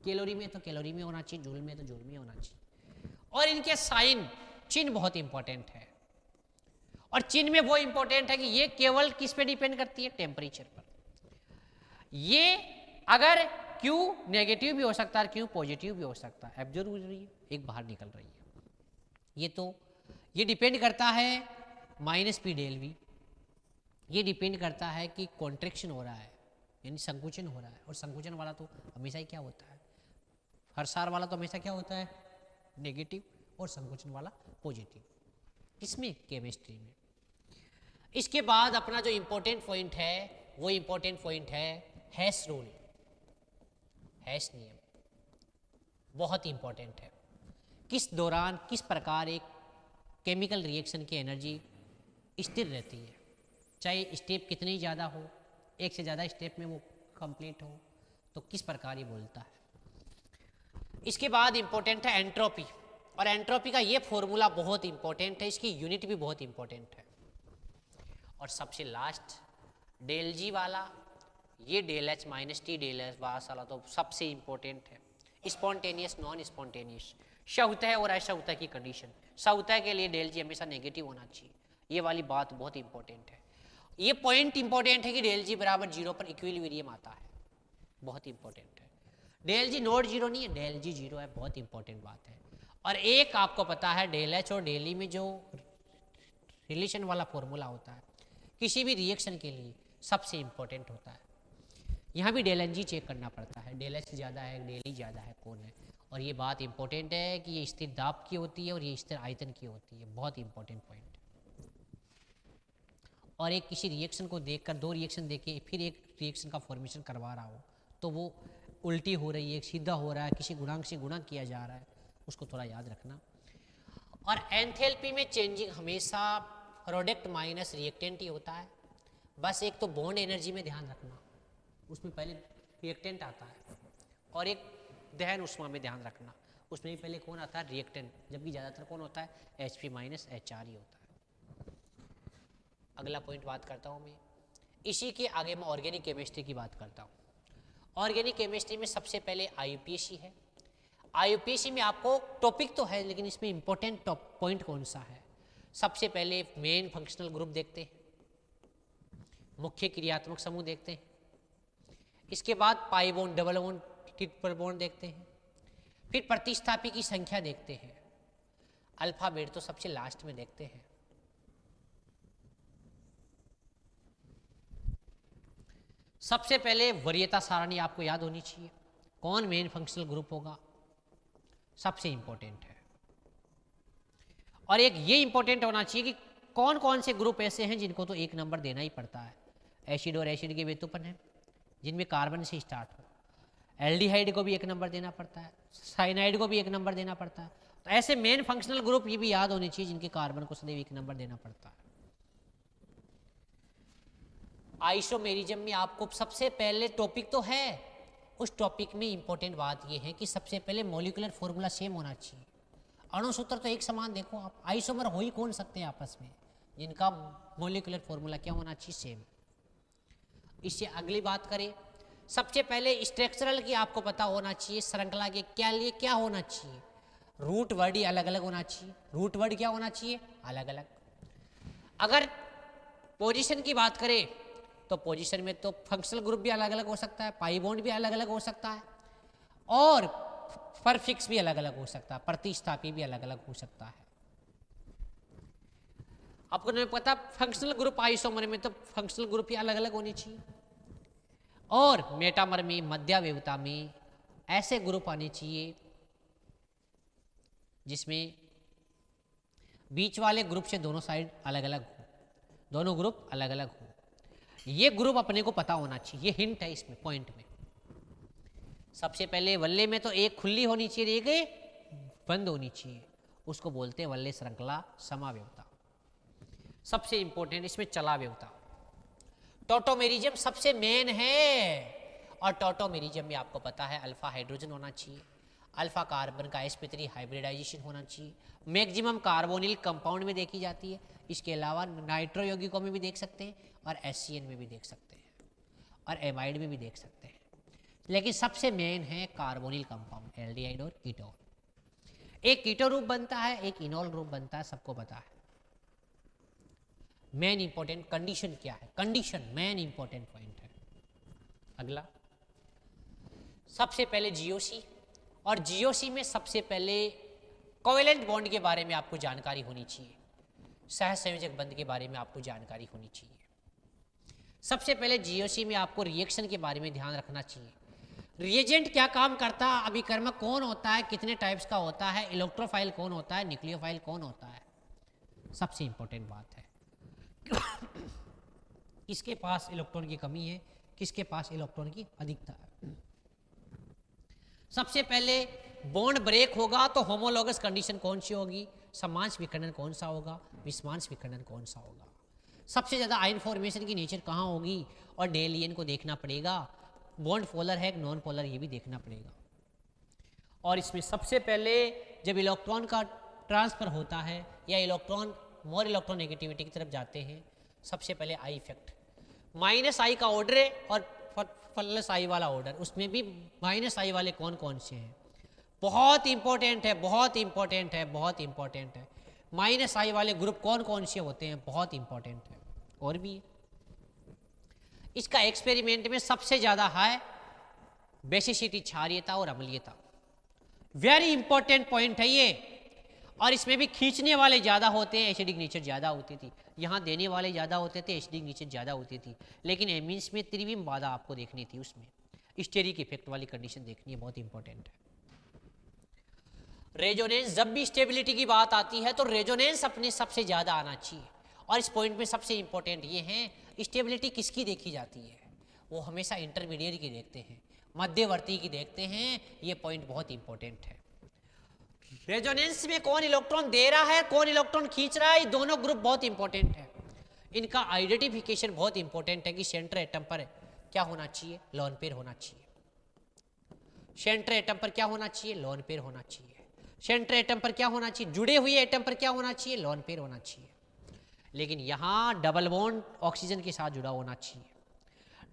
कैलोरी में तो कैलोरी में होना चाहिए, जूल में तो जूल में होना चाहिए। और इनके साइन चिन्ह बहुत इंपॉर्टेंट है, और चिन्ह में वो इंपॉर्टेंट है कि ये केवल किस पे डिपेंड करती है, टेम्परेचर पर। ये अगर Q नेगेटिव भी हो सकता है, Q पॉजिटिव भी हो सकता है, एब्जॉर्ब हो रही है, एक बाहर निकल रही है। ये डिपेंड करता है माइनस पी डेल वी, ये डिपेंड करता है कि कॉन्ट्रैक्शन हो रहा है यानी संकुचन हो रहा है, और संकुचन वाला तो हमेशा ही क्या होता है, हर सार वाला तो हमेशा क्या होता है, नेगेटिव, और संकुचन वाला पॉजिटिव, इसमें केमिस्ट्री में। इसके बाद अपना जो इंपॉर्टेंट पॉइंट है वो इंपॉर्टेंट पॉइंट है हैश रूल, हैश नियम, बहुत इंपॉर्टेंट है। किस दौरान किस प्रकार एक केमिकल रिएक्शन की एनर्जी स्थिर रहती है, चाहे स्टेप कितनी ज़्यादा हो, एक से ज़्यादा स्टेप में वो कंप्लीट हो, तो किस प्रकार ये बोलता है। इसके बाद इंपॉर्टेंट है एंट्रोपी, और एंट्रोपी का ये फॉर्मूला बहुत इंपॉर्टेंट है, इसकी यूनिट भी बहुत इंपॉर्टेंट है। और सबसे लास्ट डेल जी वाला, ये del H minus T del H वाला तो सबसे इंपॉर्टेंट है। स्पॉन्टेनियस नॉन स्पॉन्टेनियस, सहुतः और असहुतः की कंडीशन, सहुतः के लिए डेल जी हमेशा नेगेटिव होना चाहिए, ये वाली बात बहुत इंपॉर्टेंट है। ये पॉइंट इंपॉर्टेंट है कि डेल जी बराबर जीरो पर इक्विलिब्रियम आता है, बहुत इंपॉर्टेंट है। डेल जी नॉट जीरो नहीं है, डेल जी जीरो है, बहुत इंपॉर्टेंट बात है। और एक आपको पता है डेल एच और डेल ई में जो रिलेशन वाला फॉर्मूला होता है किसी भी रिएक्शन के लिए सबसे इंपॉर्टेंट होता है। यहाँ भी डेल एन जी चेक करना पड़ता है, डेल एच ज़्यादा है, डेल ई ज़्यादा है, कौन है। और ये बात इंपॉर्टेंट है कि ये स्थिर दाब की होती है और ये स्थिर आयतन की होती है, बहुत इंपॉर्टेंट पॉइंट। और एक किसी रिएक्शन को देखकर, दो रिएक्शन देके फिर एक रिएक्शन का फॉर्मेशन करवा रहा हो तो वो उल्टी हो रही है, सीधा हो रहा है, किसी गुणांक से गुणा किया जा रहा है, उसको थोड़ा याद रखना। और एंथैल्पी में चेंजिंग हमेशा प्रोडक्ट माइनस रिएक्टेंट ही होता है। बस एक तो बॉन्ड एनर्जी में ध्यान रखना, उसमें पहले रिएक्टेंट आता है, और एक दहन उष्मा में ध्यान रखना, उसमें भी पहले कौन आता है, रिएक्टेंट, जबकि ज़्यादातर कौन होता है, HP माइनस HR ही होता है। अगला पॉइंट बात करता हूँ मैं, इसी के आगे मैं ऑर्गेनिक केमिस्ट्री की बात करता हूँ। ऑर्गेनिक केमिस्ट्री में सबसे पहले IUPAC है। IUPAC में आपको टॉपिक तो है, लेकिन इसमें इंपॉर्टेंट पॉइंट कौन सा है, सबसे पहले मेन फंक्शनल ग्रुप देखते हैं, मुख्य क्रियात्मक समूह देखते हैं, इसके बाद pi bond, double bond, triple bond देखते हैं, फिर प्रतिस्थापी की संख्या देखते हैं, अल्फा बेटा तो सबसे लास्ट में देखते हैं। सबसे पहले वरीयता सारणी आपको याद होनी चाहिए, कौन मेन फंक्शनल ग्रुप होगा, सबसे इंपॉर्टेंट है। और एक ये इंपॉर्टेंट होना चाहिए कि कौन कौन से ग्रुप ऐसे हैं जिनको तो एक नंबर देना ही पड़ता है। एसिड और एसिड के व्युत्पन्न हैं जिनमें कार्बन से स्टार्ट हो, एल्डिहाइड को भी एक नंबर देना पड़ता है, साइनाइड को भी एक नंबर देना पड़ता है। तो ऐसे मेन फंक्शनल ग्रुप ये भी याद होने चाहिए जिनके कार्बन को सदैव एक नंबर देना पड़ता है। आइसोमेरिज्म में आपको सबसे पहले टॉपिक तो है, उस टॉपिक में इंपॉर्टेंट बात यह है कि सबसे पहले मॉलिक्यूलर फॉर्मूला सेम होना चाहिए। अणुसूत्र तो एक समान देखो आप, आइसोमर हो ही कौन सकते हैं आपस में जिनका मॉलिक्यूलर फॉर्मूला क्या होना चाहिए, सेम। इससे अगली बात करें, सबसे पहले स्ट्रक्चरल की आपको पता होना चाहिए, श्रृंखला के क्या लिए क्या होना चाहिए, रूट वर्ड ही अलग अलग होना चाहिए। रूट वर्ड क्या होना चाहिए, अलग अलग। अगर पोजीशन की बात करें तो पोजीशन में तो फंक्शनल ग्रुप भी अलग अलग हो सकता है, पाई बॉन्ड भी अलग अलग हो सकता है, और परफिक्स भी अलग अलग हो सकता है, प्रतिस्थापी भी अलग अलग हो सकता है। आपको नहीं पता फंक्शनल ग्रुप आइसोमर में तो फंक्शनल ग्रुप ही अलग अलग होनी चाहिए, और मेटामर में, मध्यावयवता में ऐसे ग्रुप आने चाहिए जिसमें बीच वाले ग्रुप से दोनों साइड अलग अलग हो, दोनों ग्रुप अलग अलग हो। ये ग्रुप अपने को पता होना चाहिए, ये हिंट है इसमें पॉइंट में। सबसे पहले वल्ले में तो एक खुली होनी चाहिए, एक बंद होनी चाहिए, उसको बोलते हैं वल्ले श्रृंखला समावयवता। सबसे इंपॉर्टेंट इसमें चलावयवता। टॉटोमेरिज्म सबसे मेन है, और टॉटोमेरिज्म में आपको पता है अल्फा हाइड्रोजन होना चाहिए, अल्फा कार्बन का sp3 हाइब्रिडाइजेशन होना चाहिए, मैक्सिमम कार्बोनिल कंपाउंड में देखी जाती है। इसके अलावा नाइट्रो यौगिकों में भी देख सकते हैं, और SCN में भी देख सकते हैं, और एमाइड में भी देख सकते हैं, लेकिन सबसे मेन है कार्बोनिल कंपाउंड, एल्डिहाइड और कीटोन। एक कीटो रूप बनता है, एक इनोल रूप बनता है, सबको पता है। मेन इंपॉर्टेंट कंडीशन क्या है, कंडीशन मेन इंपॉर्टेंट पॉइंट है। अगला, सबसे पहले GOC, और GOC में सबसे पहले कोवेलेंट बॉन्ड के बारे में आपको जानकारी होनी चाहिए, सहसंयोजक बंध के बारे में आपको जानकारी होनी चाहिए। सबसे पहले GOC में आपको रिएक्शन के बारे में ध्यान रखना चाहिए, रिएजेंट क्या काम करता है, अभिकर्मक कौन होता है, कितने टाइप्स का होता है, इलेक्ट्रोफाइल कौन होता है, न्यूक्लियोफाइल कौन होता है, सबसे इंपॉर्टेंट बात है। किसके पास इलेक्ट्रॉन की कमी है, किसके पास इलेक्ट्रॉन की अधिकता है। सबसे पहले बॉन्ड ब्रेक होगा तो होमोलॉगस कंडीशन कौन सी होगी, समांश विखंडन कौन सा होगा, विषमांश विखंडन कौन सा होगा, सबसे ज़्यादा आयन फॉर्मेशन की नेचर कहाँ होगी, और डेलियन को देखना पड़ेगा, बॉन्ड पोलर है कि नॉन पोलर, ये भी देखना पड़ेगा। और इसमें सबसे पहले जब इलेक्ट्रॉन का ट्रांसफर होता है या इलेक्ट्रॉन मोर इलेक्ट्रॉन नेगेटिविटी की तरफ जाते हैं, सबसे पहले आई इफेक्ट, -I का ऑर्डर है और +I वाला ऑर्डर, उसमें भी -I वाले कौन कौन से हैं, बहुत इंपॉर्टेंट है, बहुत इंपॉर्टेंट है, बहुत इंपॉर्टेंट है। -I वाले ग्रुप कौन कौन से होते हैं, बहुत इंपॉर्टेंट है। और भी इसका एक्सपेरिमेंट में सबसे ज़्यादा है बेसिसिटी, क्षारीयता और अम्लीयता, वेरी इंपॉर्टेंट पॉइंट है ये। और इसमें भी खींचने वाले ज़्यादा होते हैं, एसिडिक नेचर ज़्यादा होती थी। यहाँ देने वाले ज़्यादा होते थे, एसिडिक नेचर ज़्यादा होती थी। लेकिन एमीन्स में त्रिविम बाधा आपको देखनी थी, उसमें स्टेरिक इफेक्ट वाली कंडीशन देखनी है, बहुत इंपॉर्टेंट है। रेजोनेंस, जब भी स्टेबिलिटी की बात आती है तो रेजोनेंस अपने सबसे ज़्यादा आना चाहिए। और इस पॉइंट में सबसे इंपॉर्टेंट ये है, स्टेबिलिटी किसकी देखी जाती है, वो हमेशा इंटरमीडिएट की देखते हैं, मध्यवर्ती की देखते हैं। ये पॉइंट बहुत इंपॉर्टेंट है। रेजोनेंस में कौन इलेक्ट्रॉन दे रहा है, कौन इलेक्ट्रॉन खींच रहा है, ये दोनों ग्रुप बहुत इंपॉर्टेंट है। इनका आइडेंटिफिकेशन बहुत इंपॉर्टेंट है कि सेंटर एटम पर क्या होना चाहिए, लोन पेयर होना चाहिए। सेंटर एटम पर क्या होना चाहिए, लोन पेयर होना चाहिए। सेंटर एटम पर क्या होना चाहिए, जुड़े हुए एटम पर क्या होना चाहिए, लोन पेयर होना चाहिए। लेकिन यहाँ डबल बॉन्ड ऑक्सीजन के साथ जुड़ा होना चाहिए।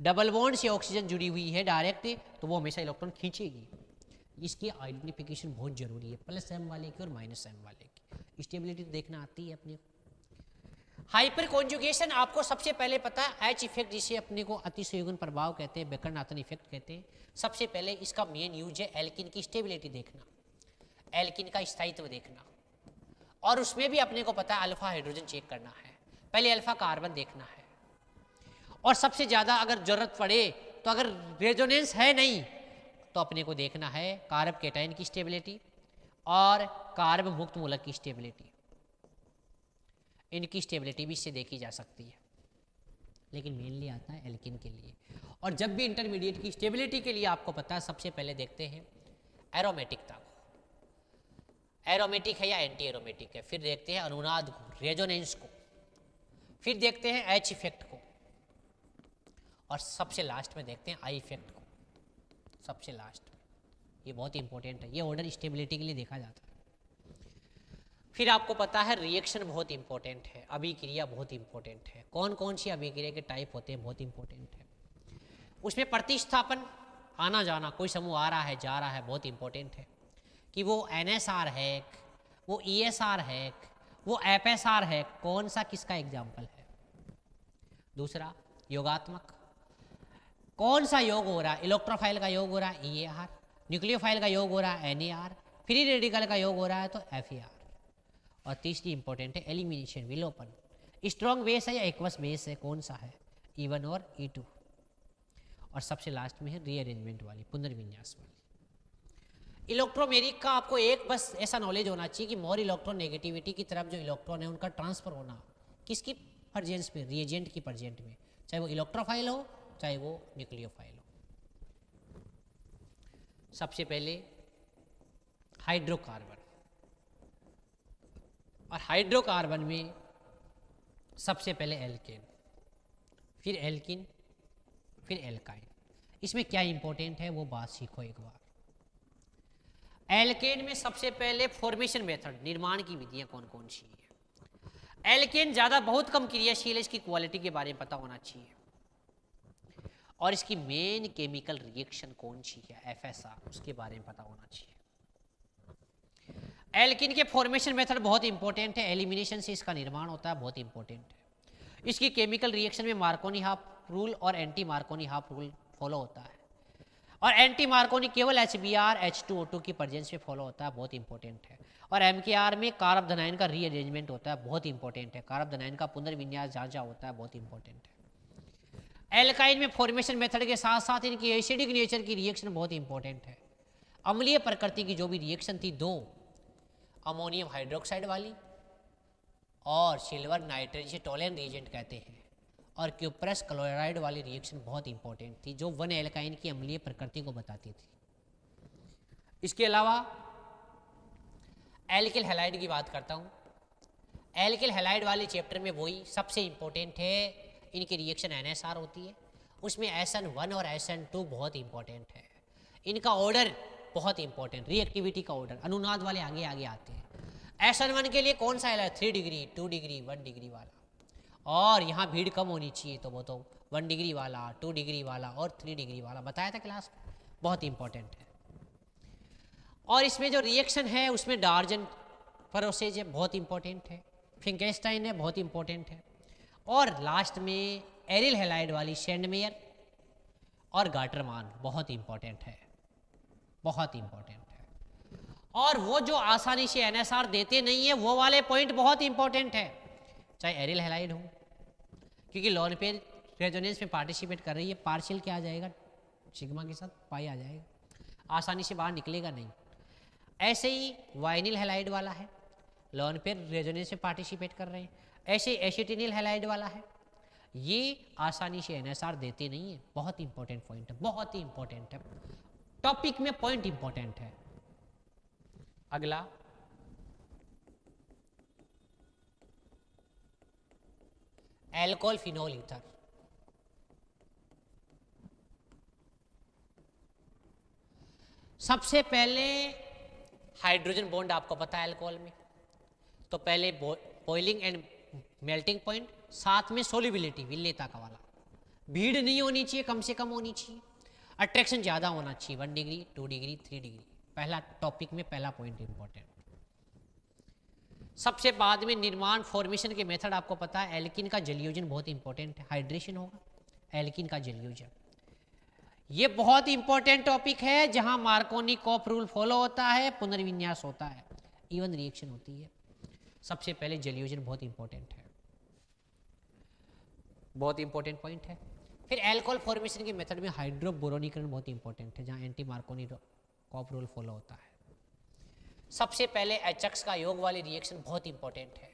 डबल बॉन्ड से ऑक्सीजन जुड़ी हुई है डायरेक्ट, तो वो हमेशा इलेक्ट्रॉन खींचेगी। इसकी आइडेंटिफिकेशन बहुत जरूरी है, प्लस एम वाले की और माइनस एम वाले की। स्टेबिलिटी देखना आती है अपने को। हाइपर कॉन्जुगेशन आपको सबसे पहले पता है, एच इफेक्ट जिसे अपने को अतिसंयोजन प्रभाव कहते हैं, बेकर-नाथन इफेक्ट कहते हैं। सबसे पहले इसका मेन यूज है एल्किन की स्टेबिलिटी देखना, एल्किन का स्थायित्व देखना। और उसमें भी अपने को पता है अल्फा हाइड्रोजन चेक करना है, पहले अल्फा कार्बन देखना है। और सबसे ज़्यादा अगर जरूरत पड़े तो अगर रेजोनेंस है नहीं तो अपने को देखना है कार्ब केटाइन की स्टेबिलिटी और कार्ब मुक्त मूलक की स्टेबिलिटी। इनकी स्टेबिलिटी भी इससे देखी जा सकती है, लेकिन मेनली आता है एल्किन के लिए। और जब भी इंटरमीडिएट की स्टेबिलिटी के लिए आपको पता है, सबसे पहले देखते हैं एरोमेटिकता को, एरोमेटिक है या एंटी एरोमेटिक है। फिर देखते हैं अनुनाद को, रेजोनेंस को, फिर देखते हैं एच इफेक्ट को, और सबसे लास्ट में देखते हैं आई इफेक्ट को, सबसे लास्ट में। ये बहुत इंपॉर्टेंट है, ये ऑर्डर स्टेबिलिटी के लिए देखा जाता है। फिर आपको पता है रिएक्शन बहुत इंपॉर्टेंट है, अभिक्रिया बहुत इंपॉर्टेंट है। कौन कौन सी अभिक्रिया के टाइप होते हैं, बहुत इंपॉर्टेंट है। उसमें प्रतिस्थापन, आना जाना, कोई समूह आ रहा है जा रहा है, बहुत इंपॉर्टेंट है कि वो NSR है, वो ESR है, वो FSR है, कौन सा किसका एग्जाम्पल है। दूसरा योगात्मक, कौन सा योग हो रहा है, इलेक्ट्रोफाइल का योग हो रहा है EAR, न्यूक्लियोफाइल का योग हो रहा है NAR, फ्री रेडिकल का योग हो रहा है तो FAR। और तीसरी इंपॉर्टेंट है एलिमिनेशन, विलोपन, स्ट्रॉन्ग बेस है या एक्वस बेस है, कौन सा है, E1 और E2। और सबसे लास्ट में है रीअरेंजमेंट वाली, पुनर्विन्यास वाली। इलेक्ट्रोमेरिक का आपको एक बस ऐसा नॉलेज होना चाहिए कि मोर इलेक्ट्रॉन नेगेटिविटी की तरफ जो इलेक्ट्रॉन है उनका ट्रांसफर होना किसकी प्रेजेंस में, रिएजेंट की प्रेजेंट में, चाहे वो इलेक्ट्रोफाइल हो चाहे वो न्यूक्लियोफाइल हो। सबसे पहले हाइड्रोकार्बन, और हाइड्रोकार्बन में सबसे पहले एल्केन, फिर एल्किन, फिर एल्काइन। इसमें क्या इंपॉर्टेंट है वो बात सीखो एक बार। एल्केन में सबसे पहले फॉर्मेशन मेथड, निर्माण की विधियां कौन कौन सी है। एल्केन ज़्यादा बहुत कम क्रियाशील है, इसकी क्वालिटी के बारे में पता होना चाहिए। और इसकी मेन केमिकल रिएक्शन कौन सी है, FSR, उसके बारे में पता होना चाहिए। एल्किन के फॉर्मेशन मेथड बहुत इंपॉर्टेंट है, एलिमिनेशन से इसका निर्माण होता है, बहुत इंपॉर्टेंट है। इसकी केमिकल रिएक्शन में मार्कोनी हाफ रूल और anti Markovnikov half rule follow होता है। और एंटी मार्कोनी केवल HBr H2O2 की प्रेजेंस में फॉलो होता है, बहुत इंपॉर्टेंट है। और MKR में कार्बोनाइन का रीअरेंजमेंट होता है, बहुत इंपॉर्टेंट है। कार्बोनाइन का पुनर्विन्यास जहाँ जहाँ होता है, बहुत इंपॉर्टेंट है। एल्काइन में फॉर्मेशन मेथड के साथ साथ इनकी एसिडिक नेचर की रिएक्शन बहुत इंपॉर्टेंट है। अम्लीय प्रकृति की जो भी रिएक्शन थी, दो अमोनियम हाइड्रोक्साइड वाली और सिल्वर नाइट्रेट, जिसे टोलेन रिएजेंट कहते हैं, और क्यूप्रस क्लोराइड वाली रिएक्शन बहुत इंपॉर्टेंट थी, जो 1 एल्काइन की अम्लीय प्रकृति को बताती थी। इसके अलावा एल्किल हैलाइड की बात करता हूँ। एल्किल हैलाइड वाले चैप्टर में वही सबसे इंपॉर्टेंट है, इनकी रिएक्शन NSR होती है, उसमें SN1 और SN2 बहुत इंपॉर्टेंट है। इनका ऑर्डर बहुत इंपॉर्टेंट, रिएक्टिविटी का ऑर्डर, अनुनाद वाले आगे आगे आते हैं। SN1 के लिए कौन सा है, 3 डिग्री, 2 डिग्री, 1 डिग्री वाला, और यहाँ भीड़ कम होनी चाहिए तो वो तो 1 डिग्री वाला, 2 डिग्री वाला और 3 डिग्री वाला बताया था क्लास में, बहुत इंपॉर्टेंट है। और इसमें जो रिएक्शन है उसमें डार्जन प्रोसेस है, बहुत इंपॉर्टेंट है। फिंकेस्टाइन है, बहुत इंपॉर्टेंट है। और लास्ट में एरिल हैलाइड वाली शेंडमेयर और गाटरमान बहुत इंपॉर्टेंट है, बहुत इंपॉर्टेंट है। और वो जो आसानी से NSR देते नहीं है, वो वाले पॉइंट बहुत इंपॉर्टेंट है, चाहे एरिल हैलाइड हो, क्योंकि लोन पेयर रेजोनेंस में पार्टिसिपेट कर रही है, पार्शियल क्या आ जाएगा, सिग्मा के साथ पाई आ जाएगा, आसानी से बाहर निकलेगा नहीं। ऐसे ही वाइनिल हैलाइड वाला है, लोन पेयर रेजोनेंस में पार्टिसिपेट कर रहे हैं। ऐसे एसिटिनिल हैलाइड वाला है, ये आसानी से NSR देते नहीं है, बहुत इंपॉर्टेंट पॉइंट है, बहुत ही इंपॉर्टेंट है, टॉपिक में पॉइंट इंपॉर्टेंट है। अगला एल्कोहल फिनोल ईथर। सबसे पहले हाइड्रोजन बॉन्ड आपको पता है अल्कोहल में, तो पहले बॉइलिंग एंड मेल्टिंग पॉइंट, साथ में सोल्युबिलिटी, विलेयता का वाला, भीड़ नहीं होनी चाहिए, कम से कम होनी चाहिए, अट्रैक्शन ज़्यादा होना चाहिए, 1 डिग्री 2 डिग्री 3 डिग्री, पहला टॉपिक में पहला पॉइंट इंपॉर्टेंट। सबसे बाद में निर्माण फॉर्मेशन के मेथड आपको पता है, एल्किन का जलयोजन बहुत इंपॉर्टेंट है, हाइड्रेशन होगा, एल्किन का जलयोजन, ये बहुत इंपॉर्टेंट टॉपिक है, जहां मार्कोनी कॉप रूल फॉलो होता है, पुनर्विन्यास होता है, इवन रिएक्शन होती है। सबसे पहले जलयोजन बहुत इंपॉर्टेंट है, बहुत इंपॉर्टेंट पॉइंट है। फिर एल्कोहल फॉर्मेशन के मेथड में हाइड्रोबोरोनीकरण बहुत इंपॉर्टेंट है, जहां anti Markovnikov rule follow होता है। सबसे पहले HX का योग वाली रिएक्शन बहुत इंपॉर्टेंट है,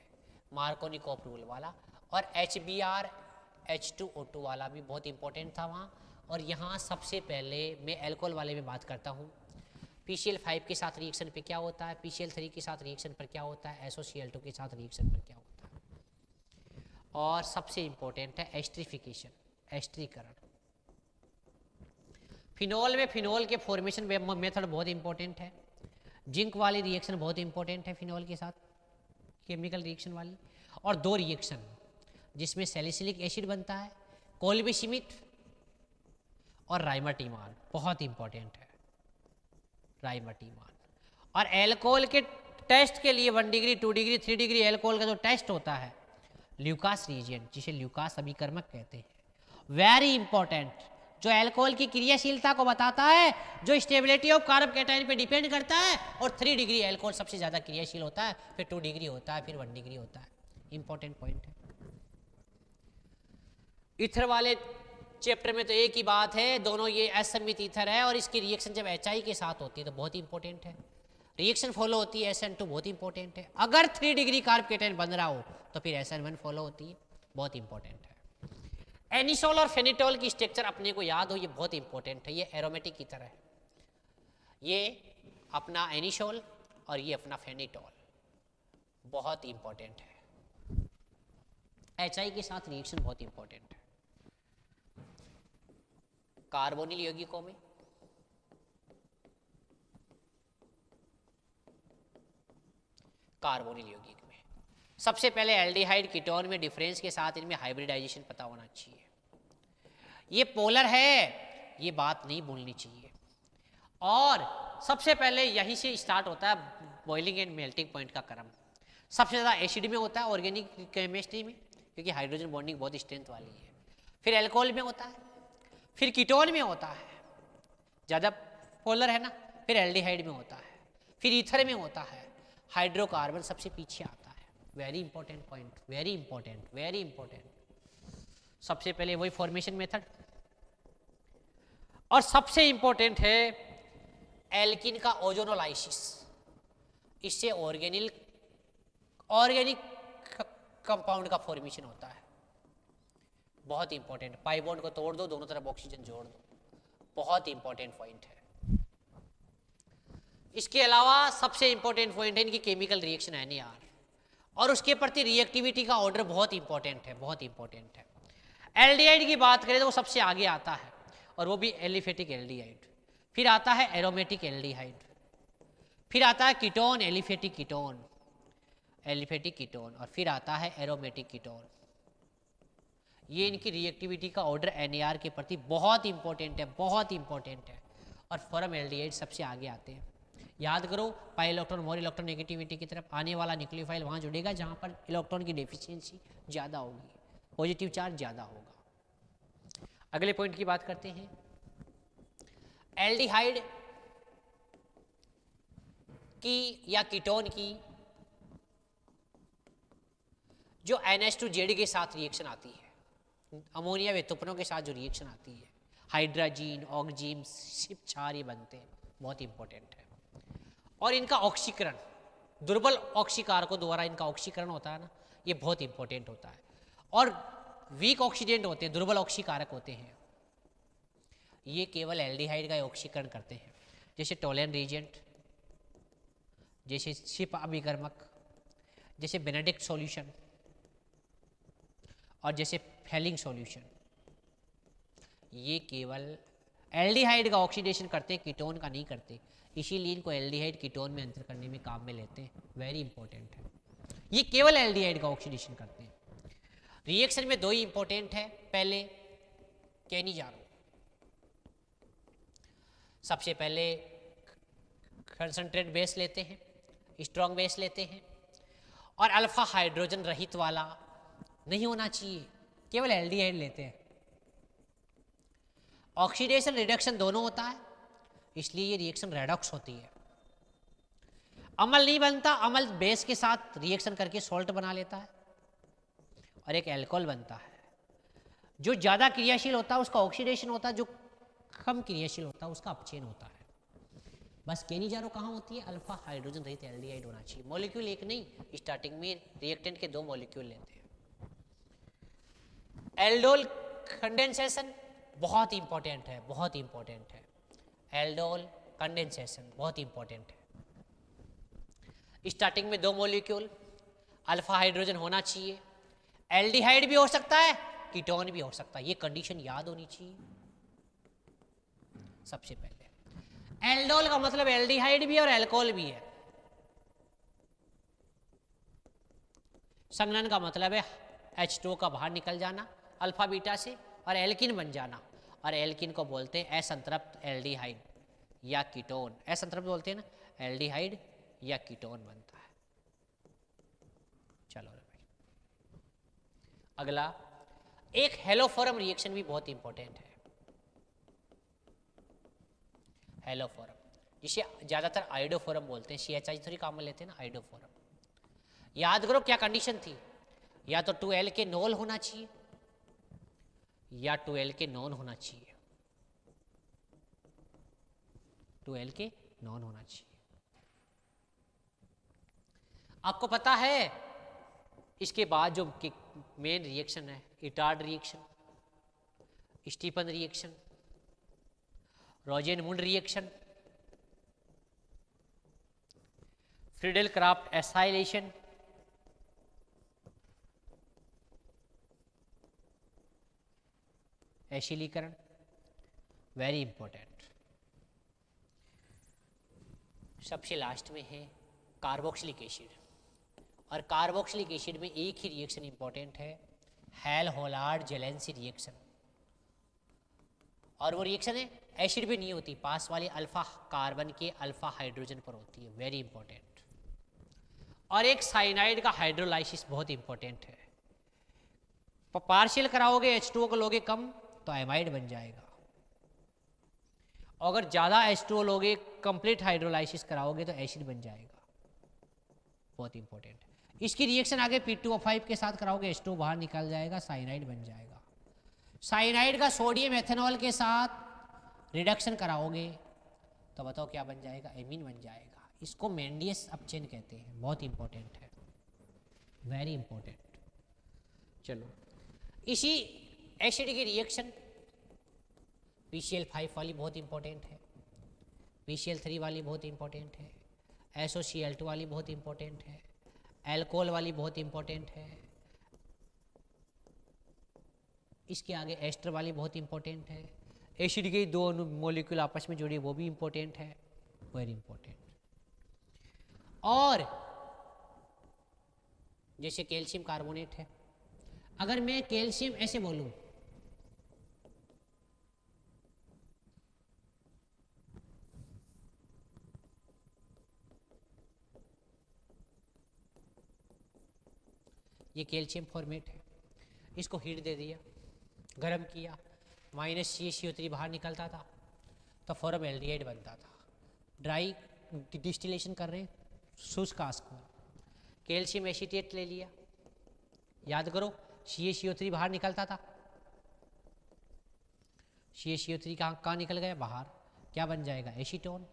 मार्कोनी कॉप रूल वाला, और HBr H2O2 वाला भी बहुत इंपॉर्टेंट था वहाँ। और यहाँ सबसे पहले मैं एल्कोहल वाले में बात करता हूँ, PCl5 के साथ रिएक्शन पे क्या होता है, PCl3 के साथ रिएक्शन पर क्या होता है, SOCl2 के साथ रिएक्शन पर क्या होता है। और सबसे इंपॉर्टेंट है एस्ट्रिफिकेशन, एस्ट्रीकरण। फिनोल में फिनोल के फॉर्मेशन मेथड बहुत इंपॉर्टेंट है, जिंक वाली रिएक्शन बहुत इंपॉर्टेंट है फिनोल के साथ, केमिकल रिएक्शन वाली, और 2 रिएक्शन जिसमें सैलिसिलिक एसिड बनता है, कोल्बिसिमिट और राइमाटीमान, बहुत इंपॉर्टेंट है राइमाटीमान। और एल्कोहल के टेस्ट के लिए 1 डिग्री 2 डिग्री 3 डिग्री एल्कोहल का जो टेस्ट होता है, ल्यूकास रिएजेंट, जिसे ल्यूकास अभिकर्मक कहते हैं, वेरी इंपॉर्टेंट, जो एल्कोहल की क्रियाशीलता को बताता है, जो स्टेबिलिटी ऑफ कार्ब कैटायन पे डिपेंड करता है। और 3 डिग्री एल्कोहल सबसे ज़्यादा क्रियाशील होता है, फिर 2 डिग्री होता है, फिर 1 डिग्री होता है, इंपॉर्टेंट पॉइंट है। ईथर वाले चैप्टर में तो एक ही बात है, दोनों ये असमित ईथर है, और इसकी रिएक्शन जब HI के साथ होती है तो बहुत इंपॉर्टेंट है, रिएक्शन फॉलो होती है SN2, बहुत इंपॉर्टेंट है। अगर 3 डिग्री कार्ब कैटायन बन रहा हो तो फिर SN1 फॉलो होती है, बहुत इंपॉर्टेंट है। एनिसोल और फेनिटोल की स्ट्रक्चर अपने को याद हो, ये बहुत इंपॉर्टेंट है, ये एरोमेटिक की तरह है, ये अपना एनिसोल और ये अपना फेनिटोल, बहुत इंपॉर्टेंट है। HI के साथ रिएक्शन बहुत इंपॉर्टेंट है। कार्बोनिल यौगिकों में कार्बोनिल यौगिक में सबसे पहले एल्डिहाइड कीटोन में डिफरेंस के साथ इनमें हाइब्रिडाइजेशन पता होना चाहिए, ये पोलर है, ये बात नहीं भूलनी चाहिए। और सबसे पहले यहीं से स्टार्ट होता है बॉइलिंग एंड मेल्टिंग पॉइंट का क्रम, सबसे ज़्यादा एसिड में होता है ऑर्गेनिक केमिस्ट्री में, क्योंकि हाइड्रोजन बॉन्डिंग बहुत स्ट्रेंथ वाली है, फिर एल्कोहल में होता है, फिर कीटोन में होता है, ज़्यादा पोलर है ना, फिर एल्डिहाइड में होता है, फिर ईथर में होता है, हाइड्रोकार्बन सबसे पीछे आता है। Very important point, very important, very important. सबसे पहले वही फॉर्मेशन मेथड, और सबसे इंपॉर्टेंट है एल्किन का ओजोनोलाइसिस, इससे ऑर्गेनिक कंपाउंड का फॉर्मेशन होता है, बहुत इंपॉर्टेंट। पाई बॉन्ड को तोड़ दो, दोनों तरफ ऑक्सीजन जोड़ दो, बहुत इंपॉर्टेंट पॉइंट है। इसके अलावा सबसे इंपॉर्टेंट पॉइंट है इनकी केमिकल रिएक्शन NAR, और उसके प्रति रिएक्टिविटी का ऑर्डर बहुत इंपॉर्टेंट है, बहुत इंपॉर्टेंट है। एल्डिहाइड की बात करें तो वो सबसे आगे आता है, और वो भी एलिफेटिक एल्डिहाइड, फिर आता है एरोमेटिक एल्डिहाइड, फिर आता है ketone, aliphatic ketone, aliphatic ketone, और फिर आता है एरोमेटिक कीटोन। ये इनकी रिएक्टिविटी का ऑर्डर NAR के प्रति बहुत इंपॉर्टेंट है, बहुत इंपॉर्टेंट है। और फॉर्मल्डिहाइड सबसे आगे आते हैं, याद करो, pi electron more electron negativity की तरफ आने वाला न्यूक्लियोफाइल वहाँ जुड़ेगा जहाँ पर इलेक्ट्रॉन की डेफिशिएंसी ज़्यादा होगी, पॉजिटिव चार्ज ज़्यादा होगा। अगले पॉइंट की बात करते हैं, एल्डिहाइड की या कीटोन की जो NH2 के साथ रिएक्शन आती है, अमोनिया वेतुपनों के साथ जो रिएक्शन आती है, हाइड्राजीन ऑक्सीजन सिर्फ 4 ये बनते हैं, बहुत इंपॉर्टेंट है। और इनका ऑक्सीकरण, दुर्बल ऑक्सीकारकों द्वारा इनका ऑक्सीकरण होता है ना, ये बहुत इंपॉर्टेंट होता है। और वीक ऑक्सीडेंट होते हैं, दुर्बल ऑक्सीकारक होते हैं, ये केवल एल्डिहाइड का ऑक्सीकरण करते हैं, जैसे टोलेन रीजेंट, जैसे शिप अभिकर्मक, जैसे बेनेडिक्ट सॉल्यूशन और जैसे फेलिंग सॉल्यूशन, ये केवल एल्डिहाइड का ऑक्सीडेशन करते हैं, कीटोन का नहीं करते, इसीलिए इनको एल्डिहाइड कीटोन में अंतर करने में काम में लेते हैं, वेरी इंपॉर्टेंट है। ये केवल एल्डिहाइड का ऑक्सीडेशन करते हैं। रिएक्शन में 2 ही इंपॉर्टेंट है, पहले कहनी जा रहा हूं, सबसे पहले कंसंट्रेट बेस लेते हैं, स्ट्रॉन्ग बेस लेते हैं, और अल्फा हाइड्रोजन रहित वाला नहीं होना चाहिए, केवल एल्डिहाइड लेते हैं। ऑक्सीडेशन रिडक्शन दोनों होता है, इसलिए ये रिएक्शन रेडॉक्स होती है। अम्ल नहीं बनता, अम्ल बेस के साथ रिएक्शन करके सॉल्ट बना लेता है, और एक अल्कोहल बनता है। जो ज़्यादा क्रियाशील होता है उसका ऑक्सीडेशन होता है, जो कम क्रियाशील होता है उसका अपचयन होता है। बस कहनी जा रहा हूं कहाँ होती है, अल्फा हाइड्रोजन रहित एल्डिहाइड होना चाहिए। मॉलिक्यूल एक नहीं, स्टार्टिंग में रिएक्टेंट के 2 मॉलिक्यूल लेते हैं। एल्डोल कंडेंसेशन बहुत इंपॉर्टेंट है, बहुत इंपॉर्टेंट है। एल्डोल कंडेंसेशन बहुत इंपॉर्टेंट है। स्टार्टिंग में 2 मॉलिक्यूल, अल्फा हाइड्रोजन होना चाहिए, एल्डिहाइड भी हो सकता है, कीटोन भी हो सकता है, ये कंडीशन याद होनी चाहिए। सबसे पहले एल्डोल का मतलब एल्डिहाइड भी है और अल्कोहल भी है। संघनन का मतलब है H2O का बाहर निकल जाना अल्फा बीटा से और एल्किन बन जाना, और एल्किन को बोलते हैं असंतृप्त एल्डिहाइड या कीटोन। असंतृप्त बोलते हैं ना, एल्डिहाइड या कीटोन बनता है। चलो भाई, अगला एक हेलोफोरम रिएक्शन भी बहुत इंपॉर्टेंट है। हेलोफोरम जिसे ज्यादातर आइडोफोरम बोलते हैं, CHI थोड़ी काम में लेते हैं ना, आइडोफोरम। याद करो क्या कंडीशन थी, या तो 2L के नॉन होना चाहिए या 2L के नॉन होना चाहिए, 2L के नॉन होना चाहिए। आपको पता है इसके बाद जो मेन रिएक्शन है, Etard reaction, Stephen reaction, Rosenmund reaction, Friedel Crafts acylation, एशिलीकरण, वेरी इंपॉर्टेंट। सबसे लास्ट में है कार्बोक्सिलिक एसिड, और कार्बोक्सिलिक एसिड में एक ही रिएक्शन इंपॉर्टेंट है, हेल होलार्ड जेलेंसी रिएक्शन। और वो रिएक्शन है एसिड पे नहीं होती, पास वाले अल्फा कार्बन के अल्फा हाइड्रोजन पर होती है, वेरी इंपॉर्टेंट। और एक साइनाइड का हाइड्रोलाइसिस बहुत इंपॉर्टेंट है। पार्शियल कराओगे H2O को लोगे कम तो एमाइड बन जाएगा, अगर ज़्यादा H2O लोगे कंप्लीट हाइड्रोलाइसिस कराओगे तो एसिड बन जाएगा, बहुत इंपॉर्टेंट है। इसकी रिएक्शन आगे P2O5 के साथ कराओगे, H2O बाहर निकल जाएगा, साइनाइड बन जाएगा। साइनाइड का सोडियम एथेनॉल के साथ रिडक्शन कराओगे तो बताओ क्या बन जाएगा, एमीन बन जाएगा। इसको मेंडियस अपचयन कहते हैं, बहुत इंपॉर्टेंट है, वेरी इंपॉर्टेंट। चलो, इसी एसिड की रिएक्शन PCl5 वाली बहुत इंपॉर्टेंट है, PCl3 वाली बहुत इंपॉर्टेंट है, SOCl2 वाली बहुत इंपॉर्टेंट है, एल्कोहल वाली बहुत इंपॉर्टेंट है, इसके आगे एस्टर वाली बहुत इंपॉर्टेंट है, एसिड के 2 मॉलिक्यूल आपस में जुड़े वो भी इंपॉर्टेंट है, वेरी इंपॉर्टेंट। और जैसे कैल्शियम कार्बोनेट है, अगर मैं कैल्शियम ऐसे बोलूं, ये कैल्शियम फॉर्मेट है, इसको हीट दे दिया, गर्म किया, -CaCO3 बाहर निकलता था तो फॉर्म एल्डिहाइड बनता था। ड्राई डिस्टिलेशन कर रहे हैं, शुष्क आस्कोल। कैल्शियम एसीटेट ले लिया, याद करो CaCO3 बाहर निकलता था, CaCO3 कहाँ निकल गया बाहर, क्या बन जाएगा एसीटोन।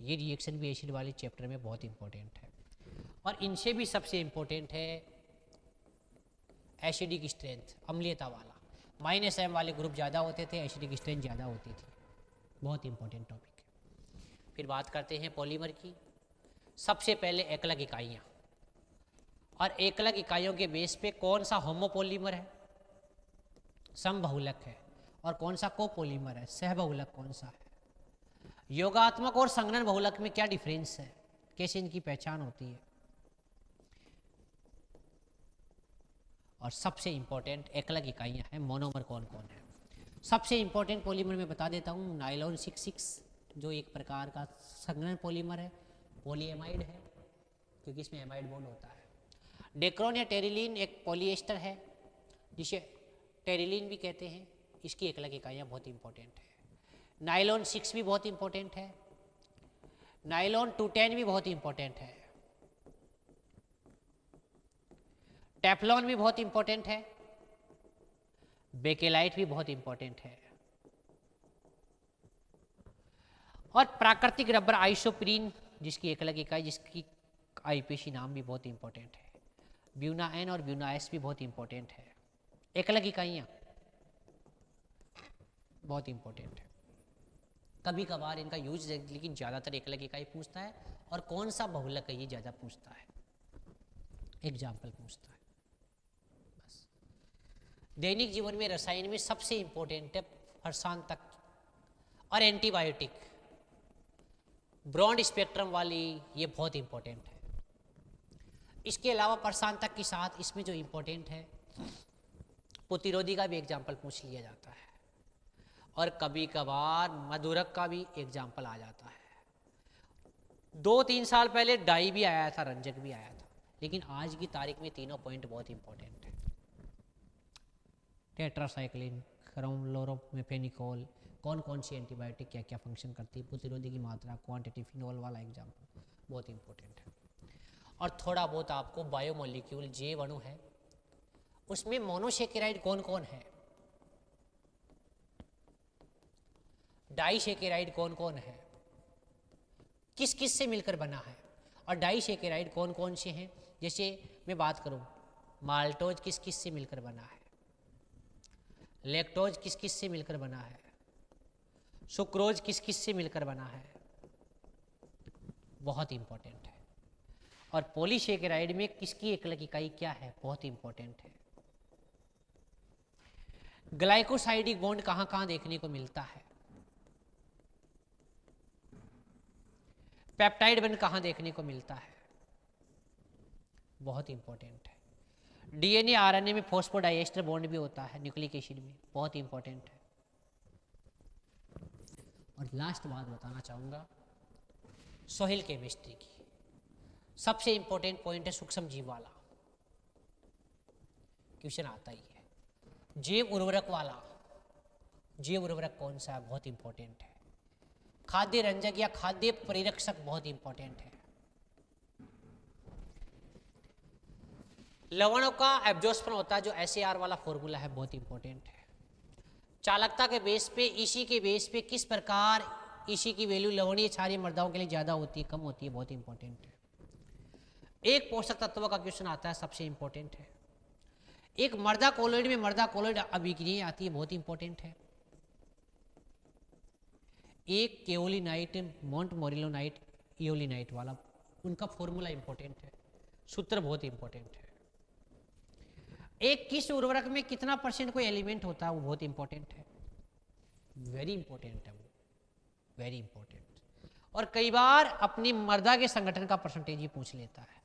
ये रिएक्शन भी एसिड वाले चैप्टर में बहुत इंपॉर्टेंट है। और इनसे भी सबसे इंपॉर्टेंट है एसिडिक स्ट्रेंथ, अम्लीयता वाला। -M वाले ग्रुप ज़्यादा होते थे, एसिडिक स्ट्रेंथ ज़्यादा होती थी। बहुत इंपॉर्टेंट टॉपिक है। फिर बात करते हैं पॉलीमर की। सबसे पहले एकलक इकाइयाँ, और एकलक इकाइयों के बेस पे कौन सा होमोपॉलीमर है, समबहुलक है, और कौन सा कोपॉलीमर है, सहबहुलक कौन सा है। योगात्मक और संघनन बहुलक में क्या डिफरेंस है, कैसे इनकी पहचान होती है। और सबसे इंपॉर्टेंट एकलक इकाइयाँ हैं, मोनोमर कौन कौन है। सबसे इंपॉर्टेंट पॉलीमर मैं बता देता हूँ, नायलॉन 66 जो एक प्रकार का संघनन पॉलीमर है, पॉलीएमाइड है क्योंकि इसमें एमाइड बॉन्ड होता है। डेक्रोन या टेरिलीन एक पॉलीएस्टर है जिसे टेरिलीन भी कहते हैं, इसकी एकलक इकाइयाँ बहुत इंपॉर्टेंट है। नायलॉन 6 भी बहुत इंपॉर्टेंट है, नायलॉन 210 भी बहुत इंपॉर्टेंट है, टेफ्लॉन भी बहुत इंपॉर्टेंट है, बेकेलाइट भी बहुत इंपॉर्टेंट है, और प्राकृतिक रबर आइसोप्रीन जिसकी एकलक इकाई, जिसकी IPC नाम भी बहुत इंपॉर्टेंट है। ब्यूना N और ब्यूना S भी बहुत इंपॉर्टेंट है। एकलक इकाइयाँ बहुत इंपॉर्टेंट है। कभी कभार इनका यूज, लेकिन ज़्यादातर एकलक इकाई पूछता है, और कौन सा बहुलक है ये ज़्यादा पूछता है, एग्जाम्पल पूछता है बस। दैनिक जीवन में रसायन में सबसे इंपॉर्टेंट है प्रशांतक और एंटीबायोटिक, ब्रॉड स्पेक्ट्रम वाली, ये बहुत इंपॉर्टेंट है। इसके अलावा प्रशांतक के साथ इसमें जो इंपॉर्टेंट है प्रतिरोधी का भी एग्जाम्पल पूछ लिया जाता है, और कभी कभार मधुरक का भी एग्जाम्पल आ जाता है। 2-3 साल पहले डाई भी आया था, रंजक भी आया था, लेकिन आज की तारीख में तीनों पॉइंट बहुत इंपॉर्टेंट है। टेट्रासाइक्लिन, क्रोमलोरोमेफेनिकोल, कौन कौन सी एंटीबायोटिक क्या क्या फंक्शन करती है, प्रतिरोधी की मात्रा, क्वांटिटी, फिनोल वाला एग्जाम्पल बहुत इंपॉर्टेंट है। और थोड़ा बहुत आपको बायोमोलिक्यूल जैव अणु है, उसमें मोनोसेकेराइड कौन कौन है, डाइसेकेराइड कौन कौन है, किस किस से मिलकर बना है, और डाइसेकेराइड कौन कौन से हैं। जैसे मैं बात करूं, माल्टोज किस किस से मिलकर बना है, लैक्टोज किस किस से मिलकर बना है, सुक्रोज किस किस से मिलकर बना है, बहुत इंपॉर्टेंट है। और पॉलीसेकेराइड में किसकी एकलक इकाई क्या है, बहुत इंपॉर्टेंट है। ग्लाइकोसाइडिक बॉन्ड कहाँ कहाँ देखने को मिलता है, पेप्टाइड बॉन्ड कहाँ देखने को मिलता है, बहुत इंपॉर्टेंट है। DNA RNA में फॉस्फोडाइएस्टर बॉन्ड भी होता है, न्यूक्लिक एसिड में, बहुत इंपॉर्टेंट है। और लास्ट बात बताना चाहूँगा सोहिल केमिस्ट्री की, सबसे इंपॉर्टेंट पॉइंट है सूक्ष्म जीव वाला, क्वेश्चन आता ही है। जैव उर्वरक वाला, जैव उर्वरक कौन सा है, बहुत इंपॉर्टेंट है। खाद्य रंजक या खाद्य परिरक्षक बहुत इंपॉर्टेंट है। लवणों का एब्जॉर्प्शन होता है जो SAR वाला फॉर्मूला है, बहुत इंपॉर्टेंट है। चालकता के बेस पे, EC के बेस पे किस प्रकार EC की वैल्यू लवणीय क्षारीय मृदाओं के लिए ज़्यादा होती है, कम होती है, बहुत इंपॉर्टेंट है। एक पोषक तत्वों का क्वेश्चन आता है, सबसे इंपॉर्टेंट है। एक मर्दा कोलोइड में मर्दा कोलोइड अभिक्रिया आती है, बहुत इंपॉर्टेंट है। एक केओलिनाइट, मॉन्ट मोरिलोनाइट, इयोलिनाइट वाला, उनका फॉर्मूला इंपॉर्टेंट है, सूत्र बहुत इंपॉर्टेंट है। एक किस उर्वरक में कितना % कोई एलिमेंट होता है, वो बहुत इंपॉर्टेंट है, वेरी इंपॉर्टेंट है वो, वेरी इंपॉर्टेंट। और कई बार अपनी मर्दा के संगठन का परसेंटेज ही पूछ लेता है।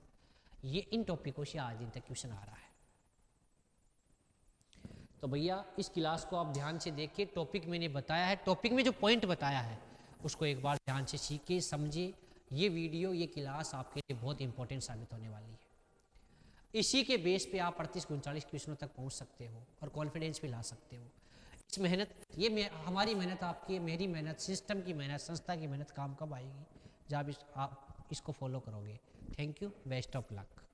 ये इन टॉपिकों से आज दिन तक क्वेश्चन आ रहा है। तो भैया इस क्लास को आप ध्यान से देखिए, टॉपिक मैंने बताया है, टॉपिक में जो पॉइंट बताया है उसको एक बार ध्यान से सीखिए, समझिए। ये वीडियो, ये क्लास आपके लिए बहुत इंपॉर्टेंट साबित होने वाली है। इसी के बेस पे आप 38-39 क्वेश्चनों तक पहुंच सकते हो और कॉन्फिडेंस भी ला सकते हो। इस मेहनत हमारी मेहनत, आपकी मेरी मेहनत, सिस्टम की मेहनत, संस्था की मेहनत काम कब आएगी? जब आप इसको फॉलो करोगे। Thank you, best of luck.